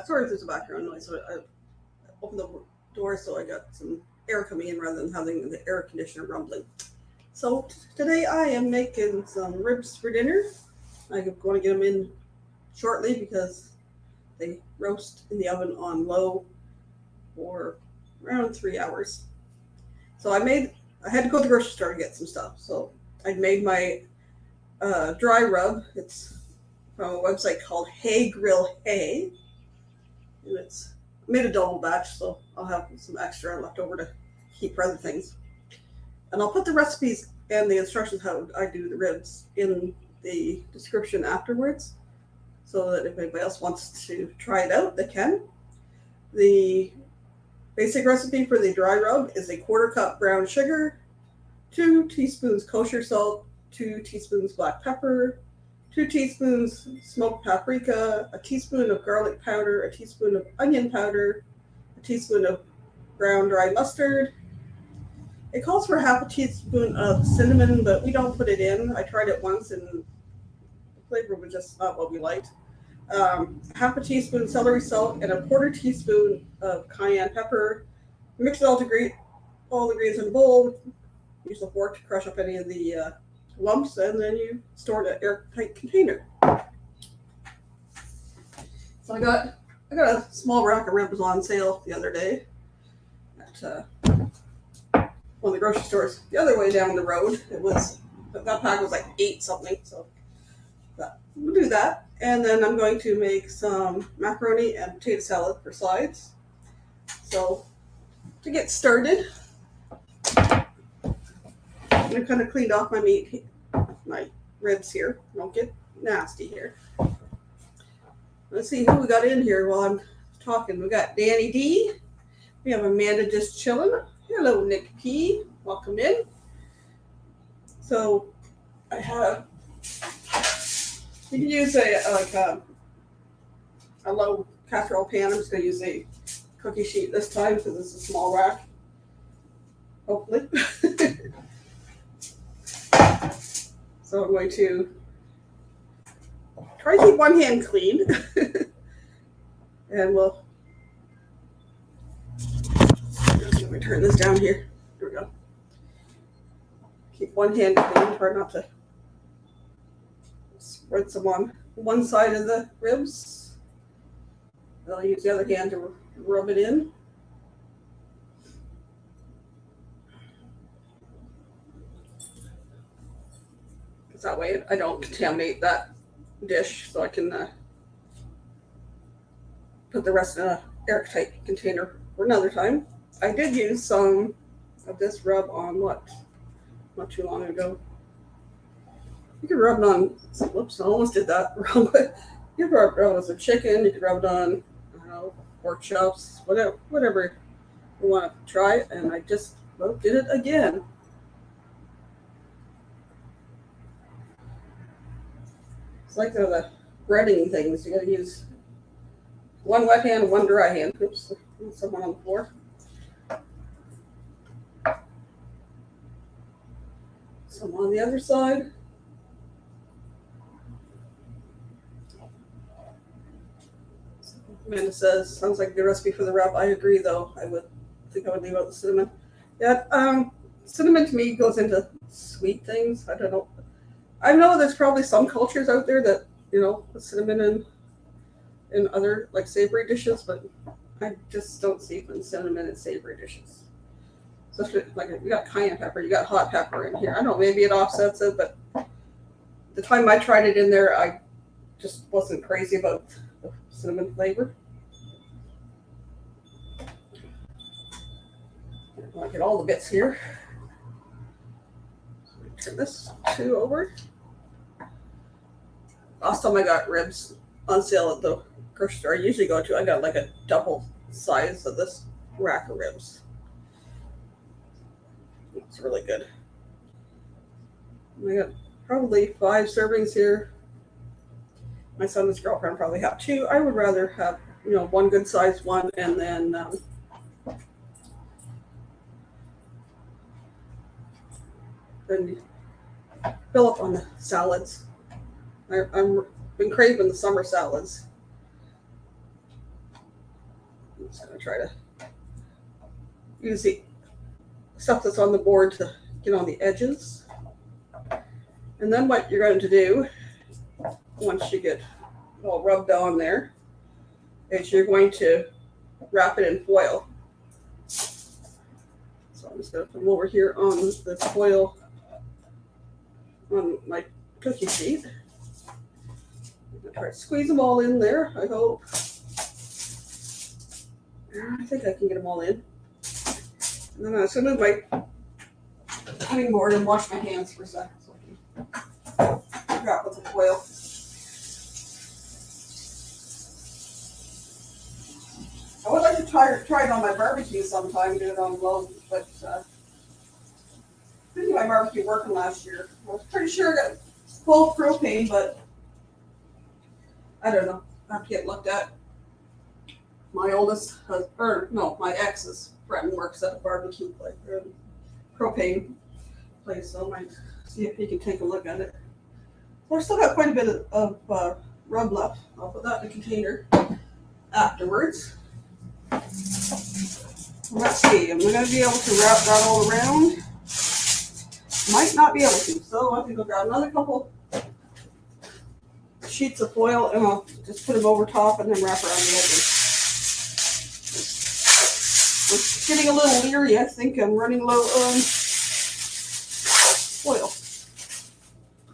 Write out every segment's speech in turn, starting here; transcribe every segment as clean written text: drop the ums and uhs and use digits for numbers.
Sorry if there's a background noise. So I opened the door so I got some air coming in rather than having the air conditioner rumbling. So today I am making some ribs for dinner. I'm going to get them in shortly because they roast in the oven on low for around 3 hours. So I had to go to the grocery store to get some stuff. So I made my dry rub. It's from a website called Hay Grill Hay. And I made a double batch, so I'll have some extra left over to keep for other things. And I'll put the recipes and the instructions how I do the ribs in the description afterwards, so that if anybody else wants to try it out, they can. The basic recipe for the dry rub is a 1/4 cup brown sugar, 2 teaspoons kosher salt, 2 teaspoons black pepper, 2 teaspoons smoked paprika, a teaspoon of garlic powder, a teaspoon of onion powder, a teaspoon of ground dry mustard. It calls for half a teaspoon of cinnamon, but we don't put it in. I tried it once and the flavor was just not what we liked. Half a teaspoon celery salt and a 1/4 teaspoon of cayenne pepper. Mix it all the ingredients in a bowl. Use a fork to crush up any of the lumps, and then you store it in an airtight container. So I got a small rack of ribs on sale the other day at one of the grocery stores the other way down the road. That pack was like 8 something, so we'll do that. And then I'm going to make some macaroni and potato salad for sides. So to get started, I kind of cleaned off my ribs here. Don't get nasty here. Let's see who we got in here while I'm talking. We got Danny D. We have Amanda just chilling. Hello, Nick P. Welcome in. So I have. You can use a low casserole pan. I'm just going to use a cookie sheet this time because it's a small rack. Hopefully. So I'm going to try to keep one hand clean. And let me turn this down here. Here we go. Keep one hand clean. Try not to spread some on one side of the ribs. I'll use the other hand to rub it in. Because that way I don't contaminate that dish, so I can put the rest in an airtight container for another time. I did use some of this rub on not too long ago. You could rub it on, whoops, I almost did that wrong, but you could rub it on some chicken, you could rub it on, I don't know, pork chops, whatever you want to try, and I just did it again. It's like the breading things, you gotta use one wet hand, one dry hand. Oops, someone on the floor. Some on the other side. Amanda says, sounds like a good recipe for the wrap. I agree, though. I would leave out the cinnamon. Yeah, cinnamon to me goes into sweet things. I don't know. I know there's probably some cultures out there that, put cinnamon in other, like, savory dishes, but I just don't see putting cinnamon in savory dishes. Especially, like, you got cayenne pepper, you got hot pepper in here. I don't know, maybe it offsets it, but the time I tried it in there, I just wasn't crazy about the cinnamon flavor. I'll get all the bits here. Turn this 2 over. Last time I got ribs on sale at the grocery store I usually go to, I got like a double size of this rack of ribs. It's really good. I got probably 5 servings here. My son and his girlfriend probably have 2. I would rather have, one good size one, and then fill up on the salads. I've been craving the summer salads. just going to try to use the stuff that's on the board to get on the edges. And then what you're going to do, once you get all rubbed on there, is you're going to wrap it in foil. So I'm just going to put them over here on the foil on my cookie sheet. I'm going to try to squeeze them all in there, I hope. I think I can get them all in. And then I'm just going to move my cutting board and wash my hands for a second so I can wrap with the foil. I would like to try it on my barbecue sometime, do it on glow, but I didn't do my barbecue working last year. I was pretty sure I got full propane, but I don't know. I have to get looked at. My my ex's friend works at a barbecue place, propane place, so I might see if he can take a look at it. Well, I've still got quite a bit of rub left. I'll put that in a container afterwards. Let's see, am I going to be able to wrap that all around? Might not be able to, so I think I'll grab another couple sheets of foil and I'll just put them over top and then wrap around the edges. It's getting a little leery. I think I'm running low on foil.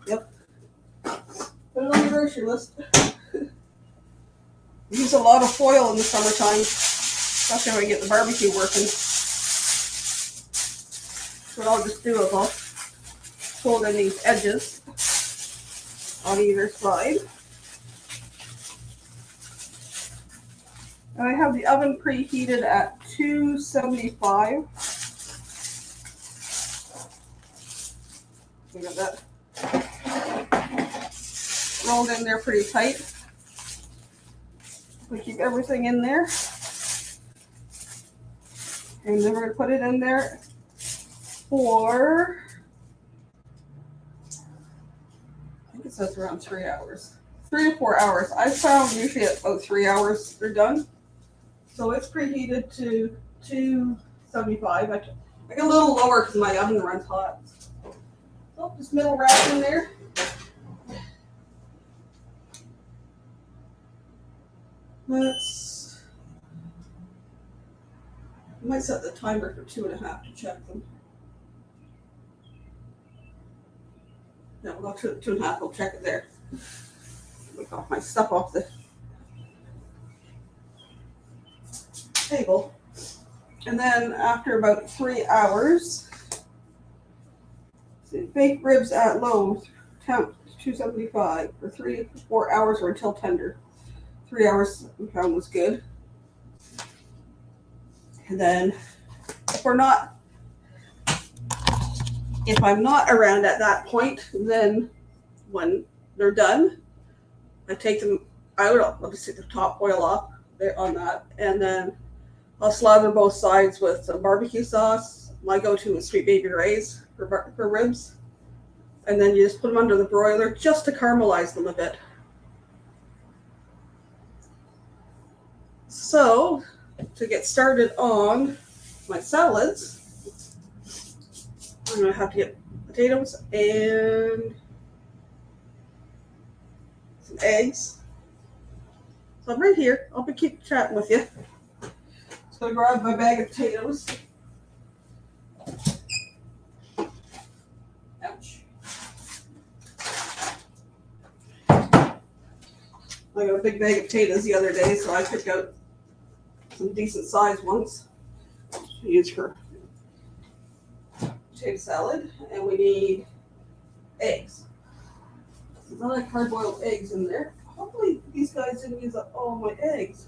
Yep. Put it on your grocery list. Use a lot of foil in the summertime, especially when I get the barbecue working. So what I'll just do is I'll fold in these edges on either side. And I have the oven preheated at 275. We got that rolled in there pretty tight. We keep everything in there. And then we're going to put it in there for, I think it says around 3 hours. 3 to 4 hours. I found usually at about 3 hours they're done. So it's preheated to 275. I get a little lower because my oven runs hot. So just middle wrap in there. I might set the timer for 2.5 to check them. No, we'll go to 2.5. We'll check it there. Take off my stuff off the table. And then after about 3 hours, bake ribs at low temp 275 for 3 to 4 hours or until tender. 3 hours we found was good. And then if I'm not around at that point, then when they're done, I take them out. I'll just take the top oil off there on that, and then I'll slather both sides with some barbecue sauce. My go-to is Sweet Baby Ray's for ribs, and then you just put them under the broiler just to caramelize them a bit. So, to get started on my salads, I'm going to have to get potatoes and some eggs. So I'm right here. I'll keep chatting with you. Just going to grab my bag of potatoes. Ouch. I got a big bag of potatoes the other day, so I picked out some decent sized ones to use for potato salad. And we need eggs. There's not like hard boiled eggs in there. Hopefully these guys didn't use up all my eggs.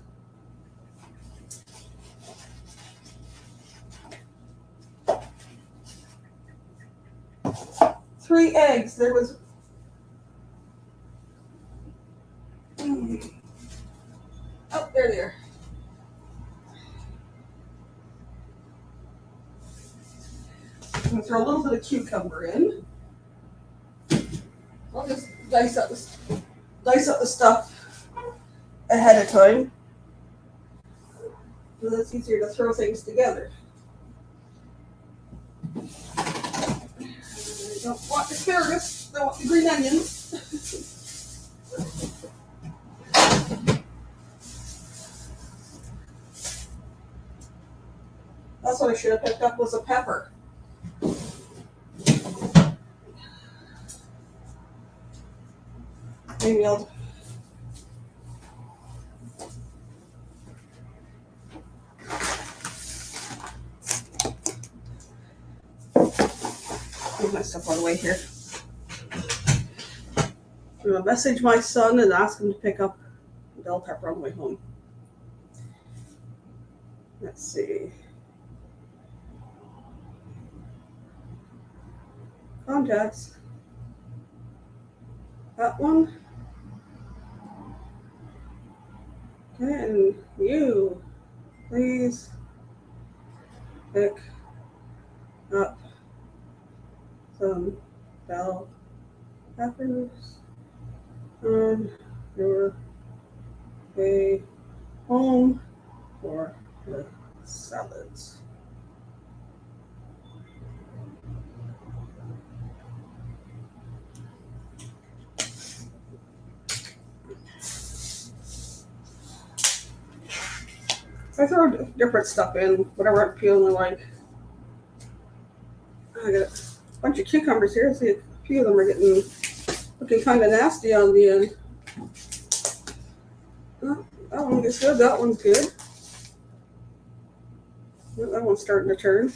Three eggs. There was oh, there they are. I'm going to throw a little bit of cucumber in. I'll just dice up the stuff ahead of time. So it's easier to throw things together. I don't want asparagus, I want the green onions. That's what I should have picked up was a pepper. Maybe I'll move my stuff out of the way here. I'm going to message my son and ask him to pick up the bell pepper on the way home. Let's see. Contacts. That one. Can you please pick up some bell peppers on your way home for the salads? I throw different stuff in, whatever I'm feeling like. I got a bunch of cucumbers here. See, a few of them are looking kind of nasty on the end. Oh, that one gets good. That one's good. Oh, that one's starting to turn.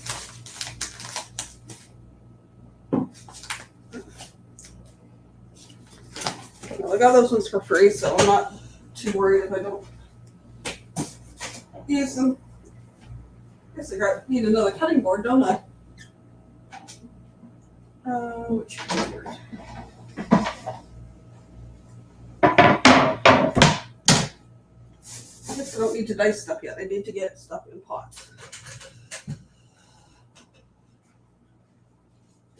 Well, I got those ones for free, so I'm not too worried if I don't use them. I guess I need another cutting board, don't I? Which board? I guess I don't need to dice stuff yet. I need to get stuff in pots.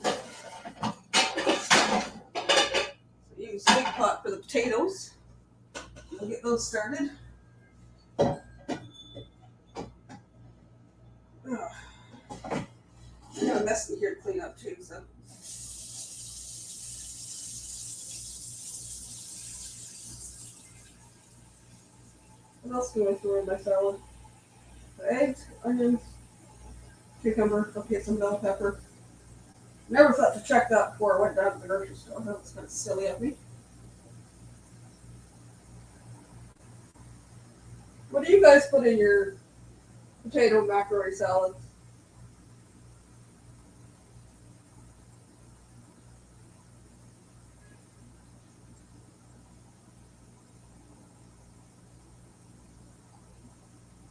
So use the big pot for the potatoes. I'll get those started. I got a mess in here to clean up too, so. What else do I throw in my salad? Eggs, onions, cucumber, I'll get some bell pepper. Never thought to check that before I went down to the grocery store. That was kind of silly of me. What do you guys put in your potato macaroni salad?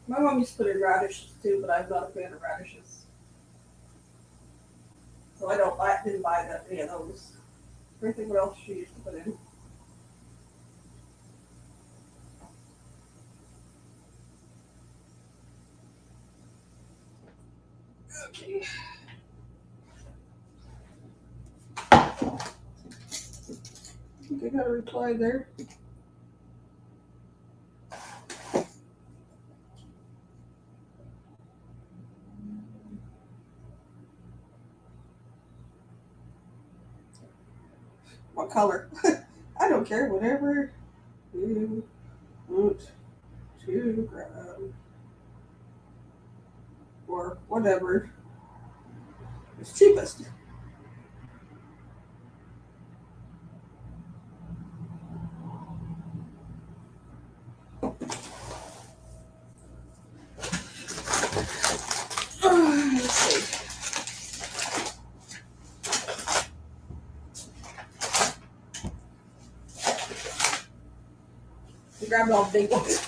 My mom used to put in radishes too, but I'm not a fan of radishes. So I didn't buy any of those. I think what else she used to put in. Okay. I think I got a reply there. What color? I don't care, whatever you want to grab. Or whatever is cheapest. Let's see. I grabbed all the big ones.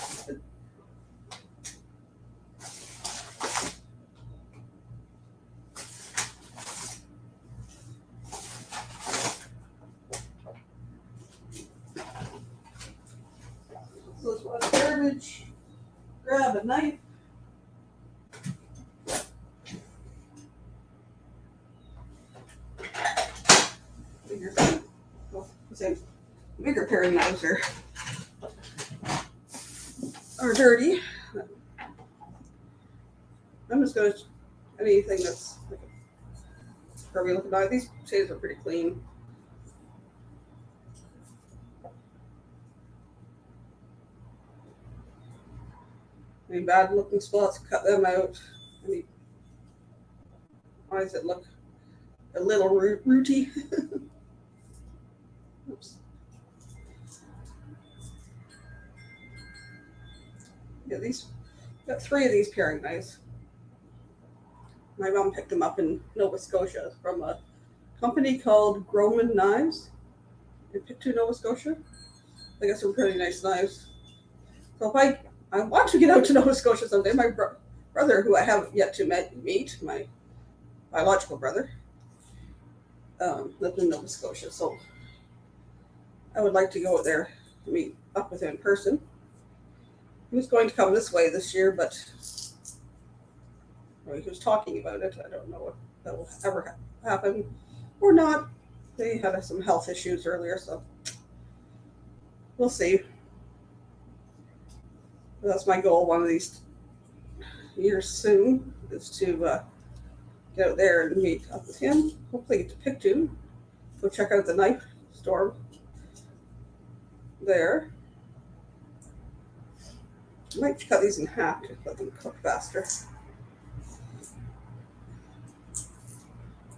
So this was garbage. Grab a knife. Bigger pair of knives are dirty. I'm just going to, anything that's like a curvy looking knife. These potatoes are pretty clean. Any bad looking spots, cut them out. Any, why does it look a little rooty? Oops. Yeah, got 3 of these paring knives. My mom picked them up in Nova Scotia from a company called Groman Knives in Pictou, Nova Scotia. They got some pretty nice knives. So if I want to get out to Nova Scotia someday, my brother, who I haven't yet to meet, my biological brother, lived in Nova Scotia. So I would like to go there to meet up with him in person. He was going to come this way this year, but he was talking about it. I don't know if that will ever happen or not. They had some health issues earlier, so we'll see. That's my goal one of these years soon, is to get out there and meet up with him. Hopefully get to Pictou. Go check out the knife store there. I might cut these in half to let them cook faster.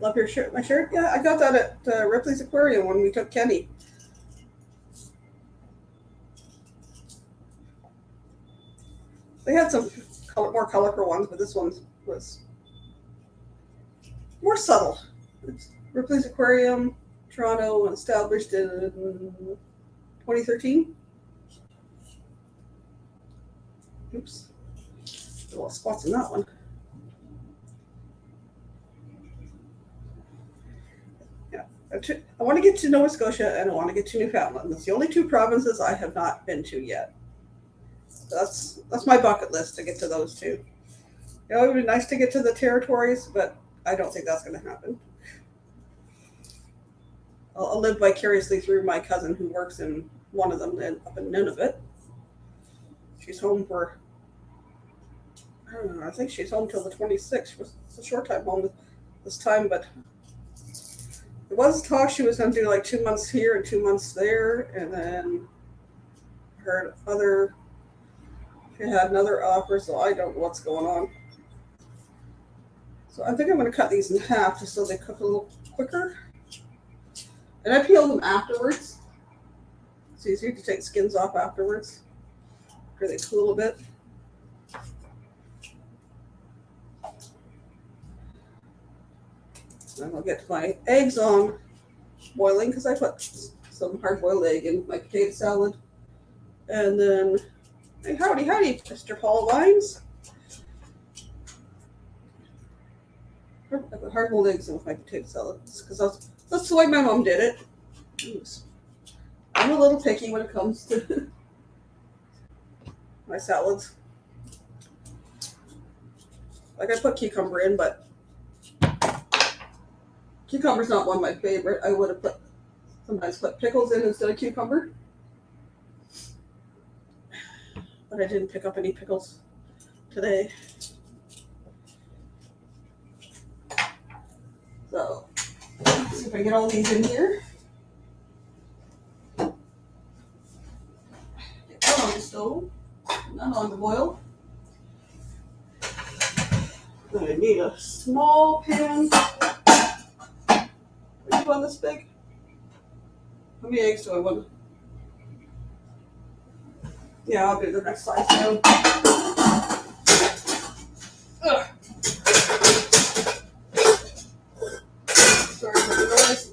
Love your shirt. My shirt? Yeah, I got that at Ripley's Aquarium when we took Kenny. They had some more colorful ones, but this one was more subtle. It's Ripley's Aquarium, Toronto, established in 2013. Oops. A little spots in that one. Yeah. I want to get to Nova Scotia and I want to get to Newfoundland. That's the only 2 provinces I have not been to yet. So that's my bucket list, to get to those 2. You know, it would be nice to get to the territories, but I don't think that's going to happen. I'll live vicariously through my cousin who works in one of them up in Nunavut. She's home for, I don't know, I think she's home till the 26th. It's a short time home this time, but there was talk she was going to do like 2 months here and 2 months there, and then she had another offer, so I don't know what's going on. So I think I'm going to cut these in half just so they cook a little quicker. And I peel them afterwards. It's easier to take skins off afterwards after they cool a bit. Then I'll get my eggs on boiling because I put some hard-boiled egg in my potato salad. And then, hey, howdy, Mr. Paul Wines. I put hard-boiled eggs in with my potato salad because that's the way my mom did it. Oops. I'm a little picky when it comes to my salads. Like, I put cucumber in, but cucumber's not one of my favorite. I would have sometimes put pickles in instead of cucumber. But I didn't pick up any pickles today. So, let's see if I can get all these in here. Get one on the stove, none on the boil. Then I need a small pan. Which one this big? How many eggs do I want? Yeah, I'll do the next size down. Ugh. Sorry for the noise.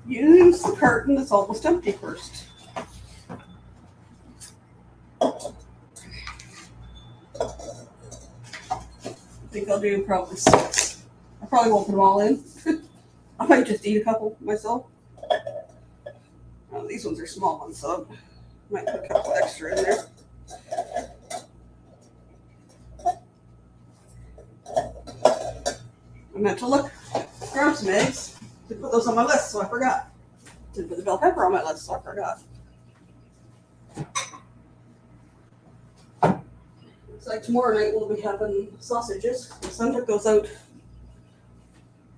Use the carton that's almost empty first. I think I'll do probably 6. I probably won't put them all in. I might just eat a couple myself. These ones are small ones, so I might put a couple extra in there. I meant to grab some eggs to put those on my list, so I forgot. Didn't put the bell pepper on my list, so I forgot. Looks like tomorrow night we'll be having sausages. My son took those out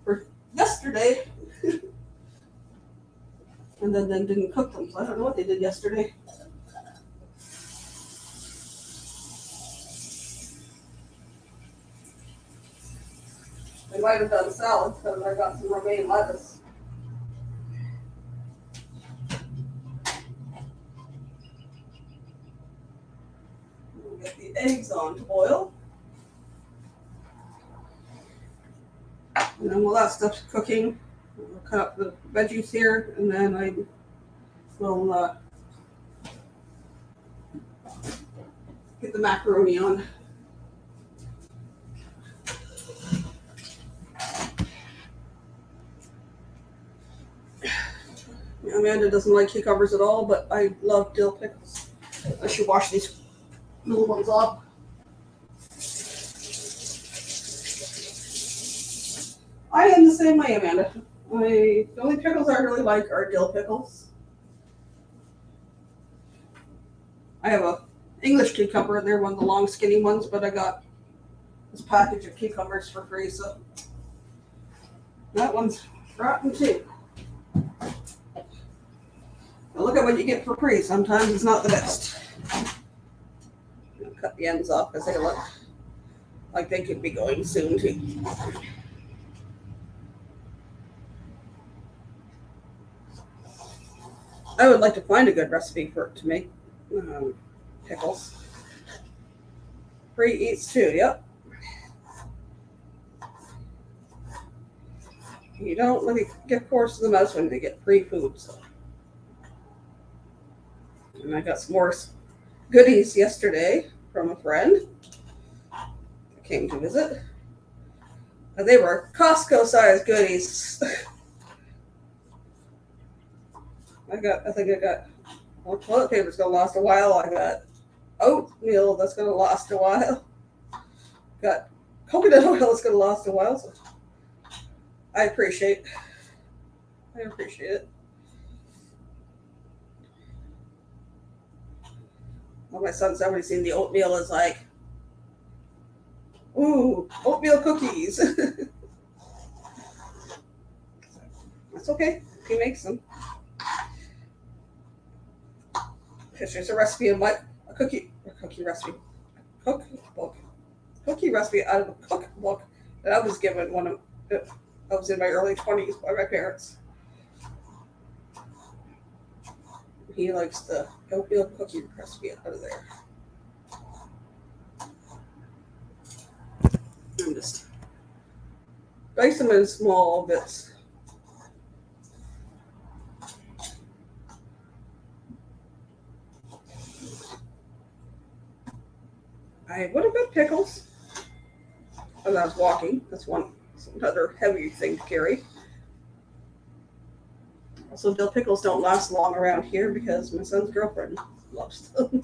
for yesterday and then didn't cook them, so I don't know what they did yesterday. I might have done salad because I got some romaine lettuce. We'll get the eggs on to boil. And then while that stuff's cooking, I'll cut up the veggies here, and then I will get the macaroni on. Amanda doesn't like cucumbers at all, but I love dill pickles. I should wash these little ones off. I am the same way, Amanda. The only pickles I really like are dill pickles. I have a English cucumber, and they're one of the long, skinny ones, but I got this package of cucumbers for free, so that one's rotten too. Now look at what you get for free. Sometimes it's not the best. I'll cut the ends off because they look like they could be going soon too. I would like to find a good recipe to make pickles. Free eats too, yep. You don't really get forced to the mouse when they get free food. So. And I got some more goodies yesterday from a friend that came to visit. They were Costco-sized goodies. I think I got toilet paper's gonna last a while. I got oatmeal that's gonna last a while. Got coconut oil that's gonna last a while. So I appreciate it. Well, my son's already seen the oatmeal is like, ooh, oatmeal cookies. That's okay. He makes them. There's a recipe in a cookie recipe out of a cookbook that I was given when I was in my early 20s by my parents. He likes the oatmeal cookie recipe out of there. I'm just dice them in small bits. I would have got pickles as I was walking. That's another heavy thing to carry. Also, dill pickles don't last long around here because my son's girlfriend loves them.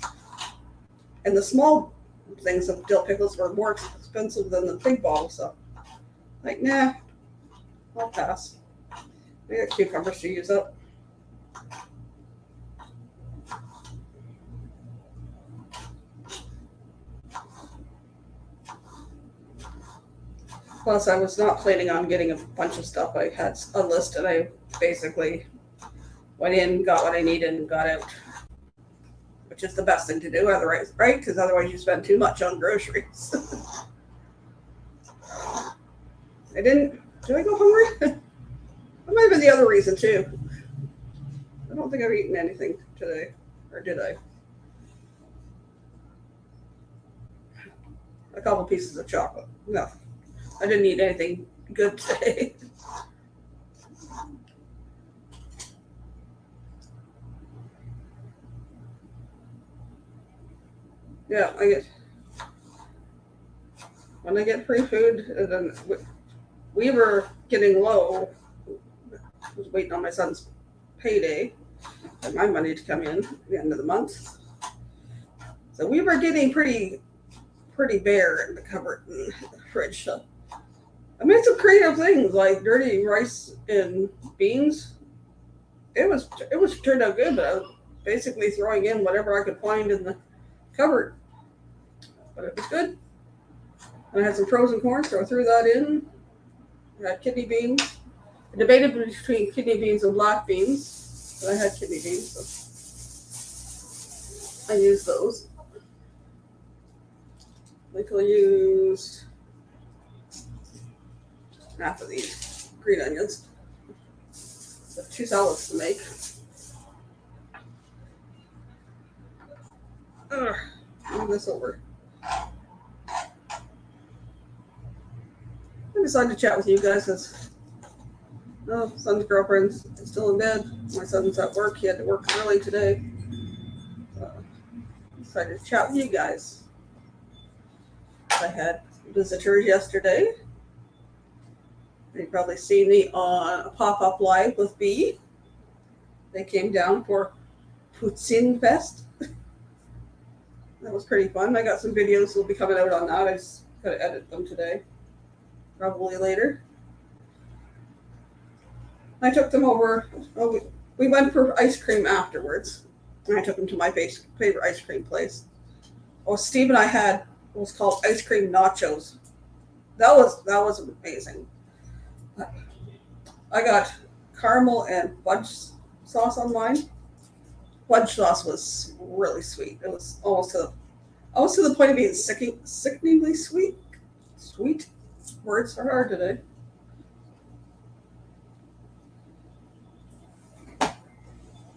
And the small things of dill pickles were more expensive than the big bottle, so like, nah, I'll pass. I got cucumbers to use up. Plus, I was not planning on getting a bunch of stuff. I had a list, and I basically went in, got what I needed, and got out, which is the best thing to do, otherwise, right? Because otherwise you spend too much on groceries. Did I go hungry? That might have been the other reason, too. I don't think I've eaten anything today, or did I? A couple pieces of chocolate. No. I didn't eat anything good today. Yeah, when I get free food, then we were getting low. I was waiting on my son's payday and my money to come in at the end of the month. So we were getting pretty bare in the cupboard and the fridge. So I made some creative things like dirty rice and beans. It was turned out good, but I was basically throwing in whatever I could find in the cupboard. but it was good. And I had some frozen corn, so I threw that in. I had kidney beans. I debated between kidney beans and black beans, but I had kidney beans, so I used those. I think I'll use half of these green onions. I have 2 salads to make. Move this over. I decided to chat with you guys because son's girlfriend's still in bed. My son's at work. He had to work early today. Decided to chat with you guys. I had visitors yesterday. You've probably seen me on a pop-up live with B. They came down for Poutine Fest. That was pretty fun. I got some videos that will be coming out on that. I just got to edit them today. Probably later. I took them over. We went for ice cream afterwards. And I took them to my favorite ice cream place. Steve and I had what was called ice cream nachos. That was amazing. I got caramel and fudge sauce on mine. Fudge sauce was really sweet. It was almost to the point of being sickeningly sweet. Sweet. Words are hard today.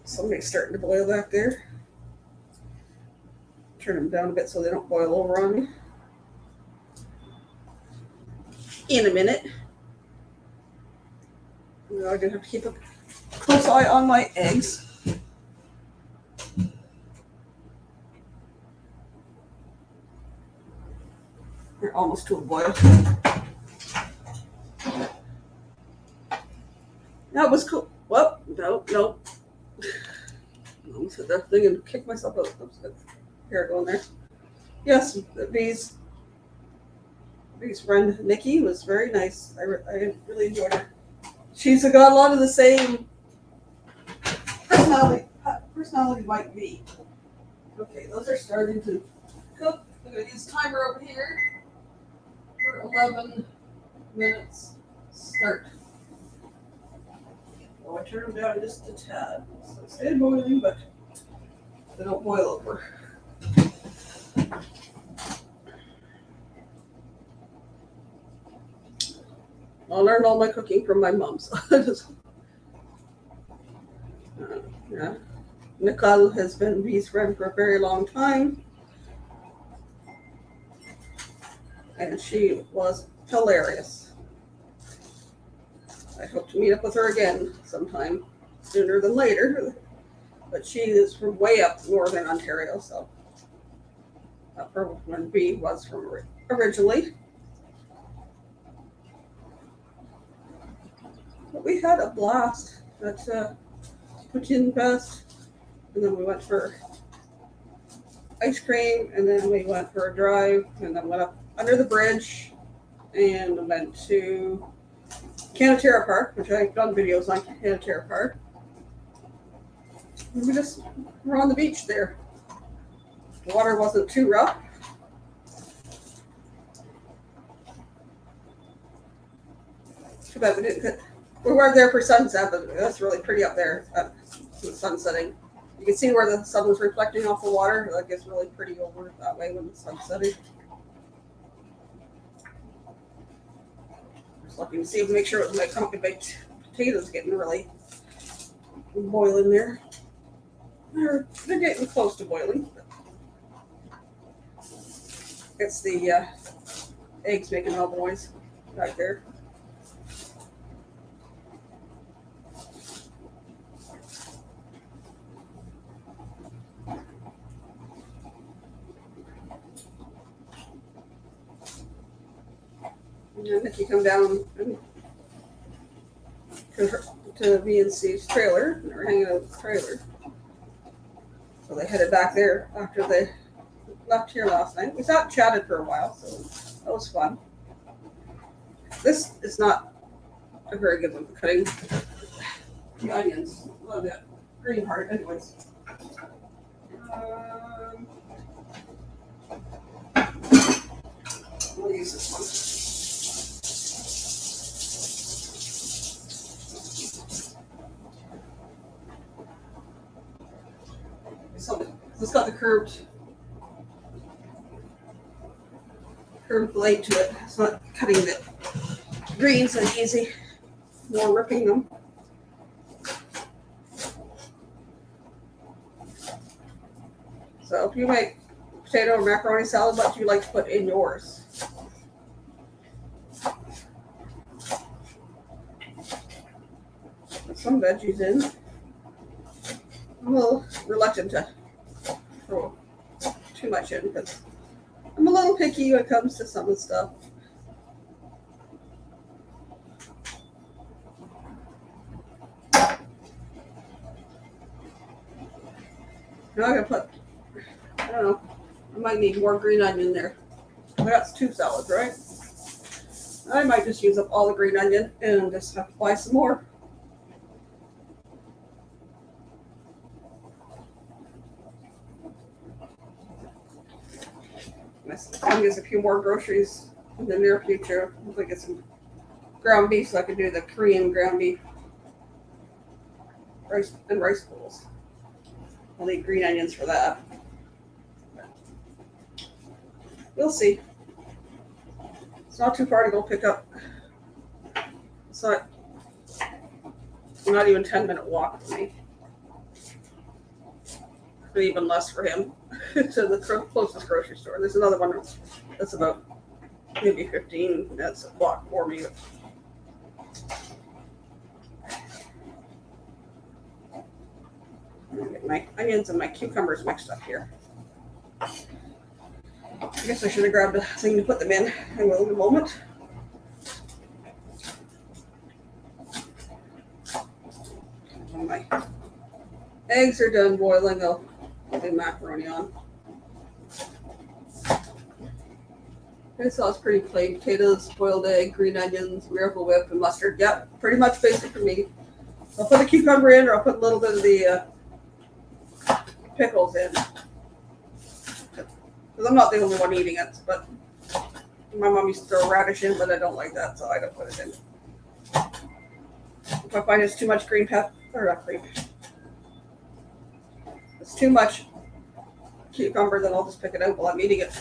Somebody's starting to boil back there. Turn them down a bit so they don't boil over on me. In a minute. I'm going to have to keep a close eye on my eggs. They're almost to a boil. That was cool. Well, no. I almost hit that thing and kicked myself out. Hair going there. Yes, the B's friend Nikki was very nice. I really enjoyed her. She's got a lot of the same personality like me. Okay, those are starting to cook. I'm going to use timer over here for 11 minutes start. Oh, I turn them down just a tad. So they stay boiling, but they don't boil over. I learned all my cooking from my mom. So yeah. Nicole has been V's friend for a very long time. And she was hilarious. I hope to meet up with her again sometime sooner than later. But she is from way up northern Ontario, so that's when V was from originally. But we had a blast at Poutine Fest, and then we went for ice cream, and then we went for a drive, and then went up under the bridge, and went to Canatera Park, which I've done videos on Canatera Park. And we just were on the beach there. The water wasn't too rough. Too bad we didn't get. We weren't there for sunset, but that's really pretty up there. The sun setting. You can see where the sun was reflecting off the water. That gets really pretty over that way when the sun's setting. Just looking to see if make sure my pumpkin baked potatoes getting really boiling there. They're getting close to boiling. It's the eggs making all the noise back there. And Nikki come down to V and C's trailer. They were hanging out at the trailer. So they headed back there after they left here last night. We sat and chatted for a while, so that was fun. This is not a very good one for cutting the onions. Love that green part, anyways. use this one. So it's got the curved blade to it. It's not cutting the greens as easy, more ripping them. So if you make potato or macaroni salad, what do you like to put in yours? Put some veggies in. I'm a little reluctant to throw too much in because I'm a little picky when it comes to some of the stuff. Now I'm going to put, I don't know, I might need more green onion there. That's 2 salads, right? I might just use up all the green onion and just have to buy some more. I'll use a few more groceries in the near future. Hopefully get some ground beef so I can do the Korean ground beef rice bowls. I'll need green onions for that. We'll see. It's not too far to go pick up. It's not even 10-minute walk for me. Or even less for him to the closest grocery store. There's another one that's about maybe 15 minutes a walk for me. I'm gonna get my onions and my cucumbers mixed up here. I guess I should have grabbed a thing to put them in. I will in a moment. When my eggs are done boiling, I'll put the macaroni on. Okay, so it's pretty plain. Potatoes, boiled egg, green onions, Miracle Whip, and mustard. Yep, pretty much basic for me. I'll put a cucumber in, or I'll put a little bit of the pickles in. Because I'm not the only one eating it, but my mom used to throw radish in, but I don't like that, so I don't put it in. If I find it's too much green pepper, or not green, it's too much cucumber, then I'll just pick it out while I'm eating it.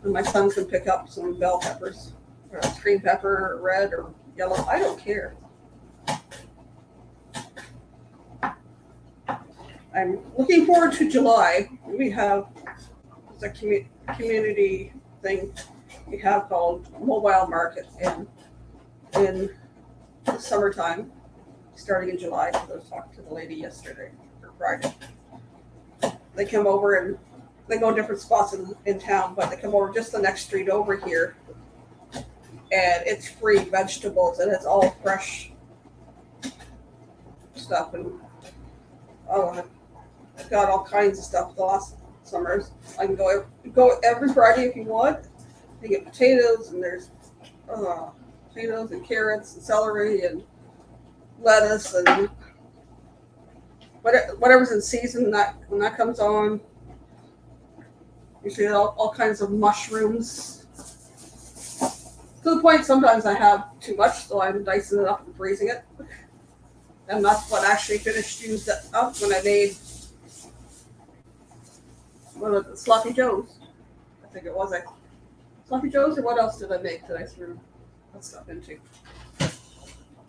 And my son can pick up some bell peppers, or green pepper, or red, or yellow. I don't care. I'm looking forward to July. We have a community thing we have called Mobile Market in the summertime, starting in July. I was talking to the lady yesterday or Friday. They come over and they go different spots in town, but they come over just the next street over here, and it's free vegetables and it's all fresh stuff. And I've got all kinds of stuff the last summers. I can go every Friday if you want. You get potatoes, and there's potatoes and carrots and celery and lettuce and whatever's in season. When that comes on, you see all kinds of mushrooms. To the point sometimes I have too much, so I'm dicing it up and freezing it. And that's what actually used it up when I made Sloppy Joe's. I think it was Sloppy Joe's, or what else did I make that I threw that stuff into?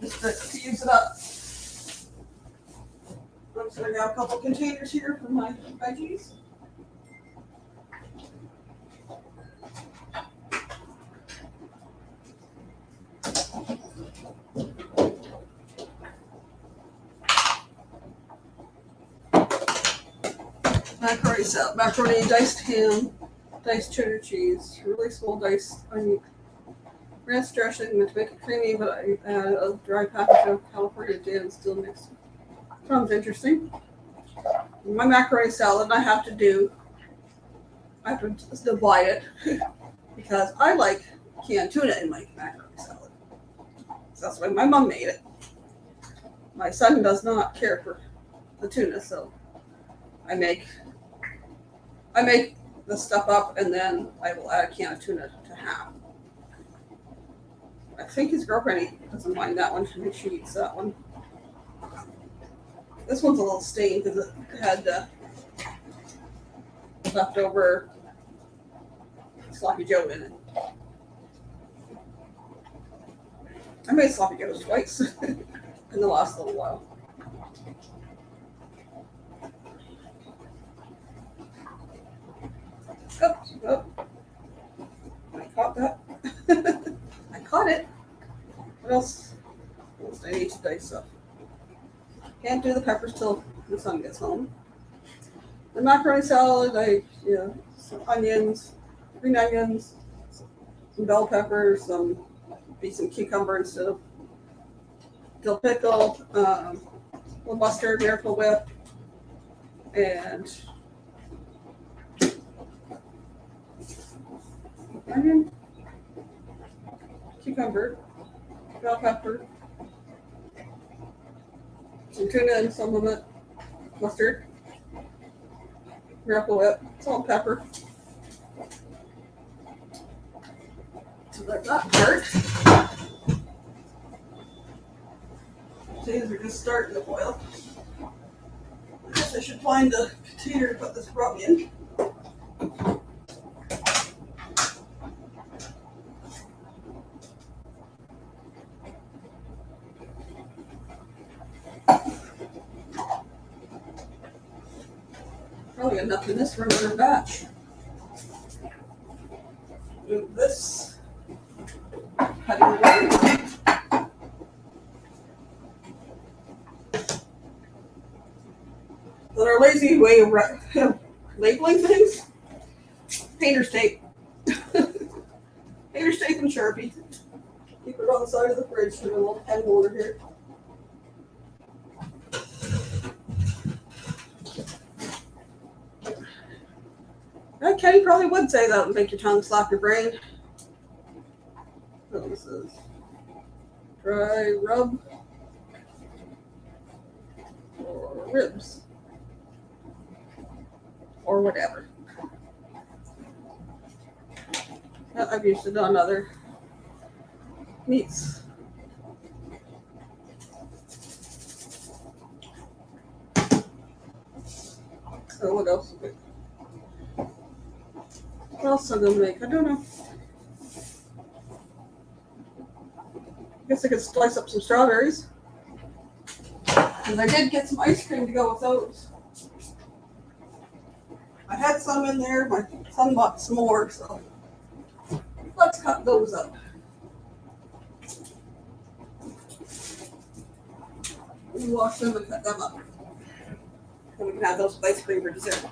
Just to use it up. So I got a couple containers here for my veggies. Macaroni salad, macaroni, diced ham, diced cheddar cheese, really small diced onion, ranch dressing to make it creamy, but I add a dry package of California jam still mixed. Sounds interesting. My macaroni salad, I have to divide it because I like canned tuna in my macaroni salad. So that's why my mom made it. My son does not care for the tuna, so I make the stuff up, and then I will add a can of tuna to ham. I think his girlfriend doesn't mind that one. I think she eats that one. This one's a little stained because it had leftover sloppy joe in it. I made sloppy joes twice in the last little while. Oh, I caught that. I caught it. What else? What else do I need today? So can't do the peppers till the son gets home. The macaroni salad, some onions, green onions, some bell peppers, some cucumber instead of dill pickle, a little mustard, Miracle Whip, and onion, cucumber, bell pepper, some tuna and some of it, mustard, Miracle Whip, salt and pepper. So that's that part. Potatoes are just starting to boil. I guess I should find a container to put this rub in. Probably enough in this for another batch. Move this cutting board. With our lazy way of labeling things, painter's tape. Painter's tape and Sharpie. Keep it on the side of the fridge with a little pen holder here. Kenny probably would say that would make your tongue slap your brain. So this is dry rub for ribs or whatever. I've used it on other meats. So what else? What else am I gonna make? I don't know. I guess I could slice up some strawberries. And I did get some ice cream to go with those. I had some in there. My son bought some more, so let's cut those up. We wash them and cut them up. And we can have those with ice cream for dessert.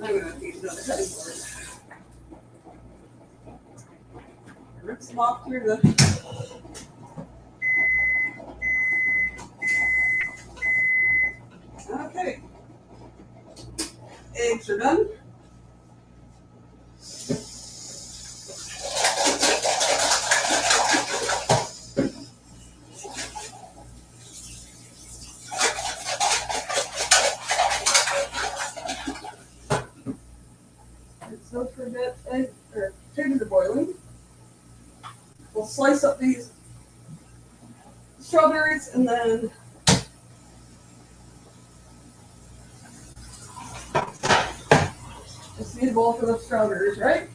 I'm going to use another cutting board. Rip some off through the okay. Eggs are done. So for that egg or potatoes are boiling, we'll slice up these strawberries and then just need a bowl for the strawberries, right?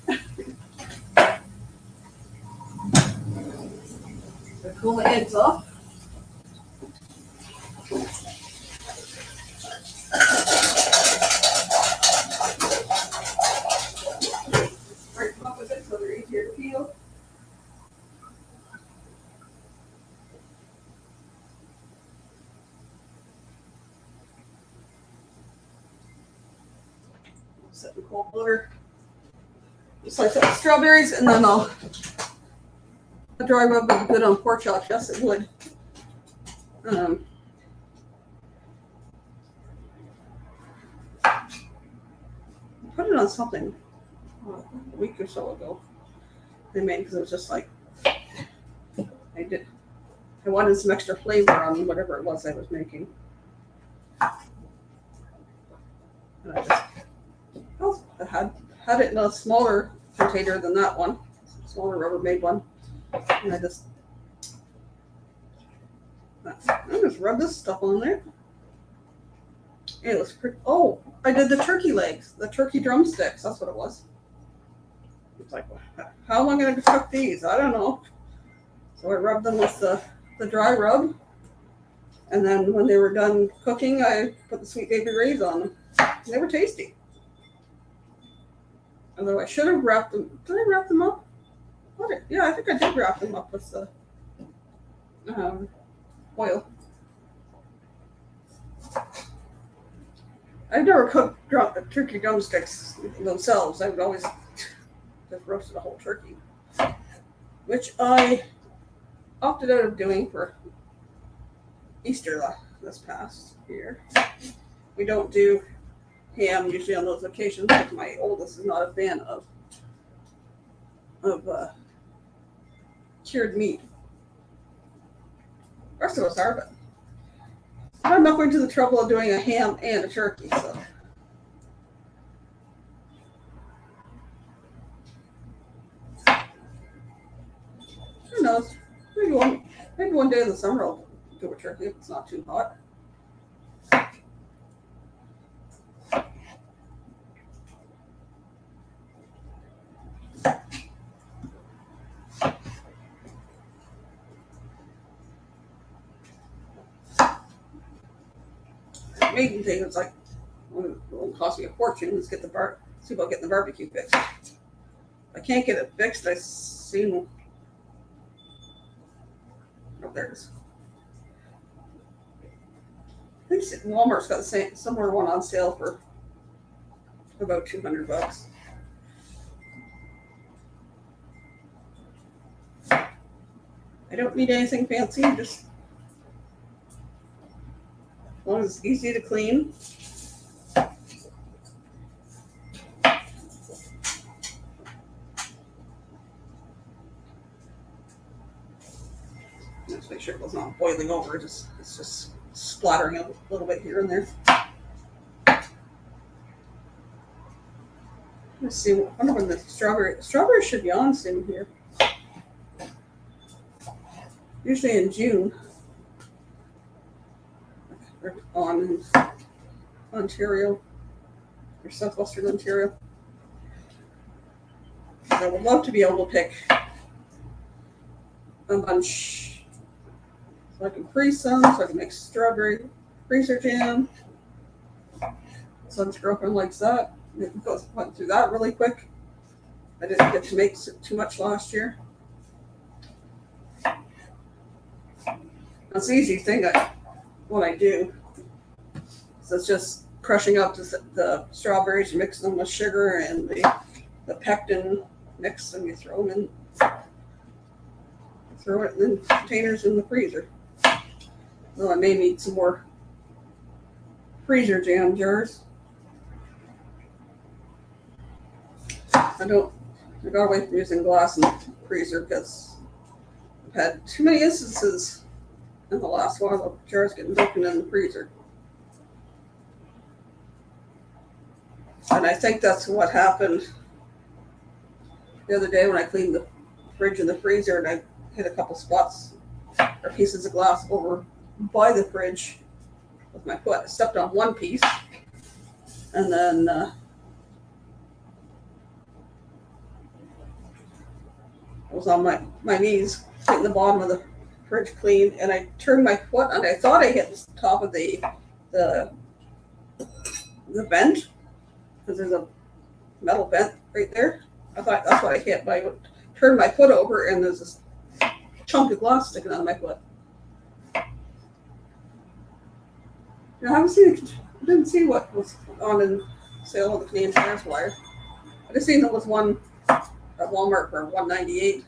So cool the eggs off. Break them up with it so they're easier to peel. Set in cold water. Slice up the strawberries and then I'll dry rub would be good on pork chops. Yes, it would. Put it on something a week or so ago. They made because it was just like I wanted some extra flavor on whatever it was I was making. And I had it in a smaller container than that one, smaller Rubbermaid one. And I just rub this stuff on there. It was pretty. Oh, I did the turkey legs, the turkey drumsticks. That's what it was. It's like, how am I going to cook these? I don't know. So I rubbed them with the dry rub. And then when they were done cooking, I put the Sweet Baby Ray's on them. They were tasty. Although I should have wrapped them. Did I wrap them up? Yeah, I think I did wrap them up with the oil. I've never cooked turkey drumsticks themselves. I would always just roasted a whole turkey, which I opted out of doing for Easter this past year. We don't do ham usually on those occasions because my oldest is not a fan of cured meat. The rest of us are, but I'm not going to the trouble of doing a ham and a turkey, so. Who knows? Maybe one day in the summer I'll do a turkey if it's not too hot. The main thing is like, it won't cost me a fortune. Let's see about getting the barbecue fixed. If I can't get it fixed, I seen. Oh, there it is. I think Walmart's got the same, somewhere one on sale for about $200. I don't need anything fancy, just as long as it's easy to clean. Just make sure it was not boiling over. It's just splattering a little bit here and there. Let's see. I wonder when the strawberry should be on soon here. Usually in June. They're on in Ontario or southwestern Ontario. I would love to be able to pick a bunch so I can freeze some, so I can make strawberry freezer jam. Son's girlfriend likes that. It went through that really quick. I didn't get to make too much last year. That's the easy thing what I do. So it's just crushing up the strawberries, mixing them with sugar and the pectin mix, and you throw them in. Throw it in containers in the freezer. Well, I may need some more freezer jam jars. I got away from using glass in the freezer because I've had too many instances in the last while of jars getting broken in the freezer. And I think that's what happened the other day when I cleaned the fridge and the freezer, and I hit a couple spots or pieces of glass over by the fridge with my foot. I stepped on one piece, and then I was on my knees getting the bottom of the fridge clean, and I turned my foot, and I thought I hit the top of the vent, because there's a metal vent right there. I thought that's what I hit, but I turned my foot over, and there's this chunk of glass sticking out of my foot. I didn't see what was on in sale on the Canadian Tires wire. I just seen there was one at Walmart for $1.98.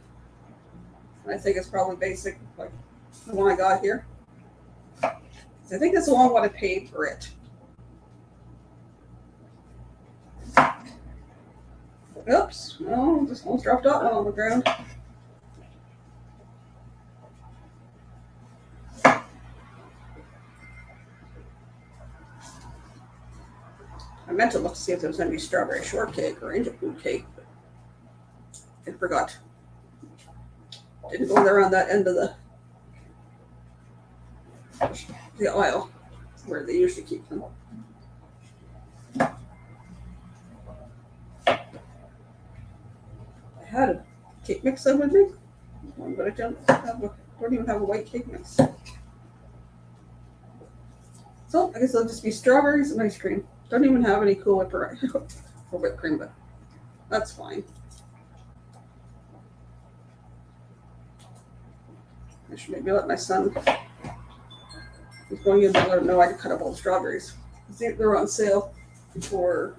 And I think it's probably basic, like the one I got here. I think that's along what I paid for it. Oops, no, just almost dropped that one on the ground. I meant to look to see if there was going to be strawberry shortcake or angel food cake, but I forgot. Didn't go there on that end of the aisle where they usually keep them. I had a cake mix with me, but I don't even have a white cake mix. So I guess it'll just be strawberries and ice cream. Don't even have any Cool Whip or whipped cream, but that's fine. I should maybe let my son, he's going in to let him know I can cut up all the strawberries. They're on sale for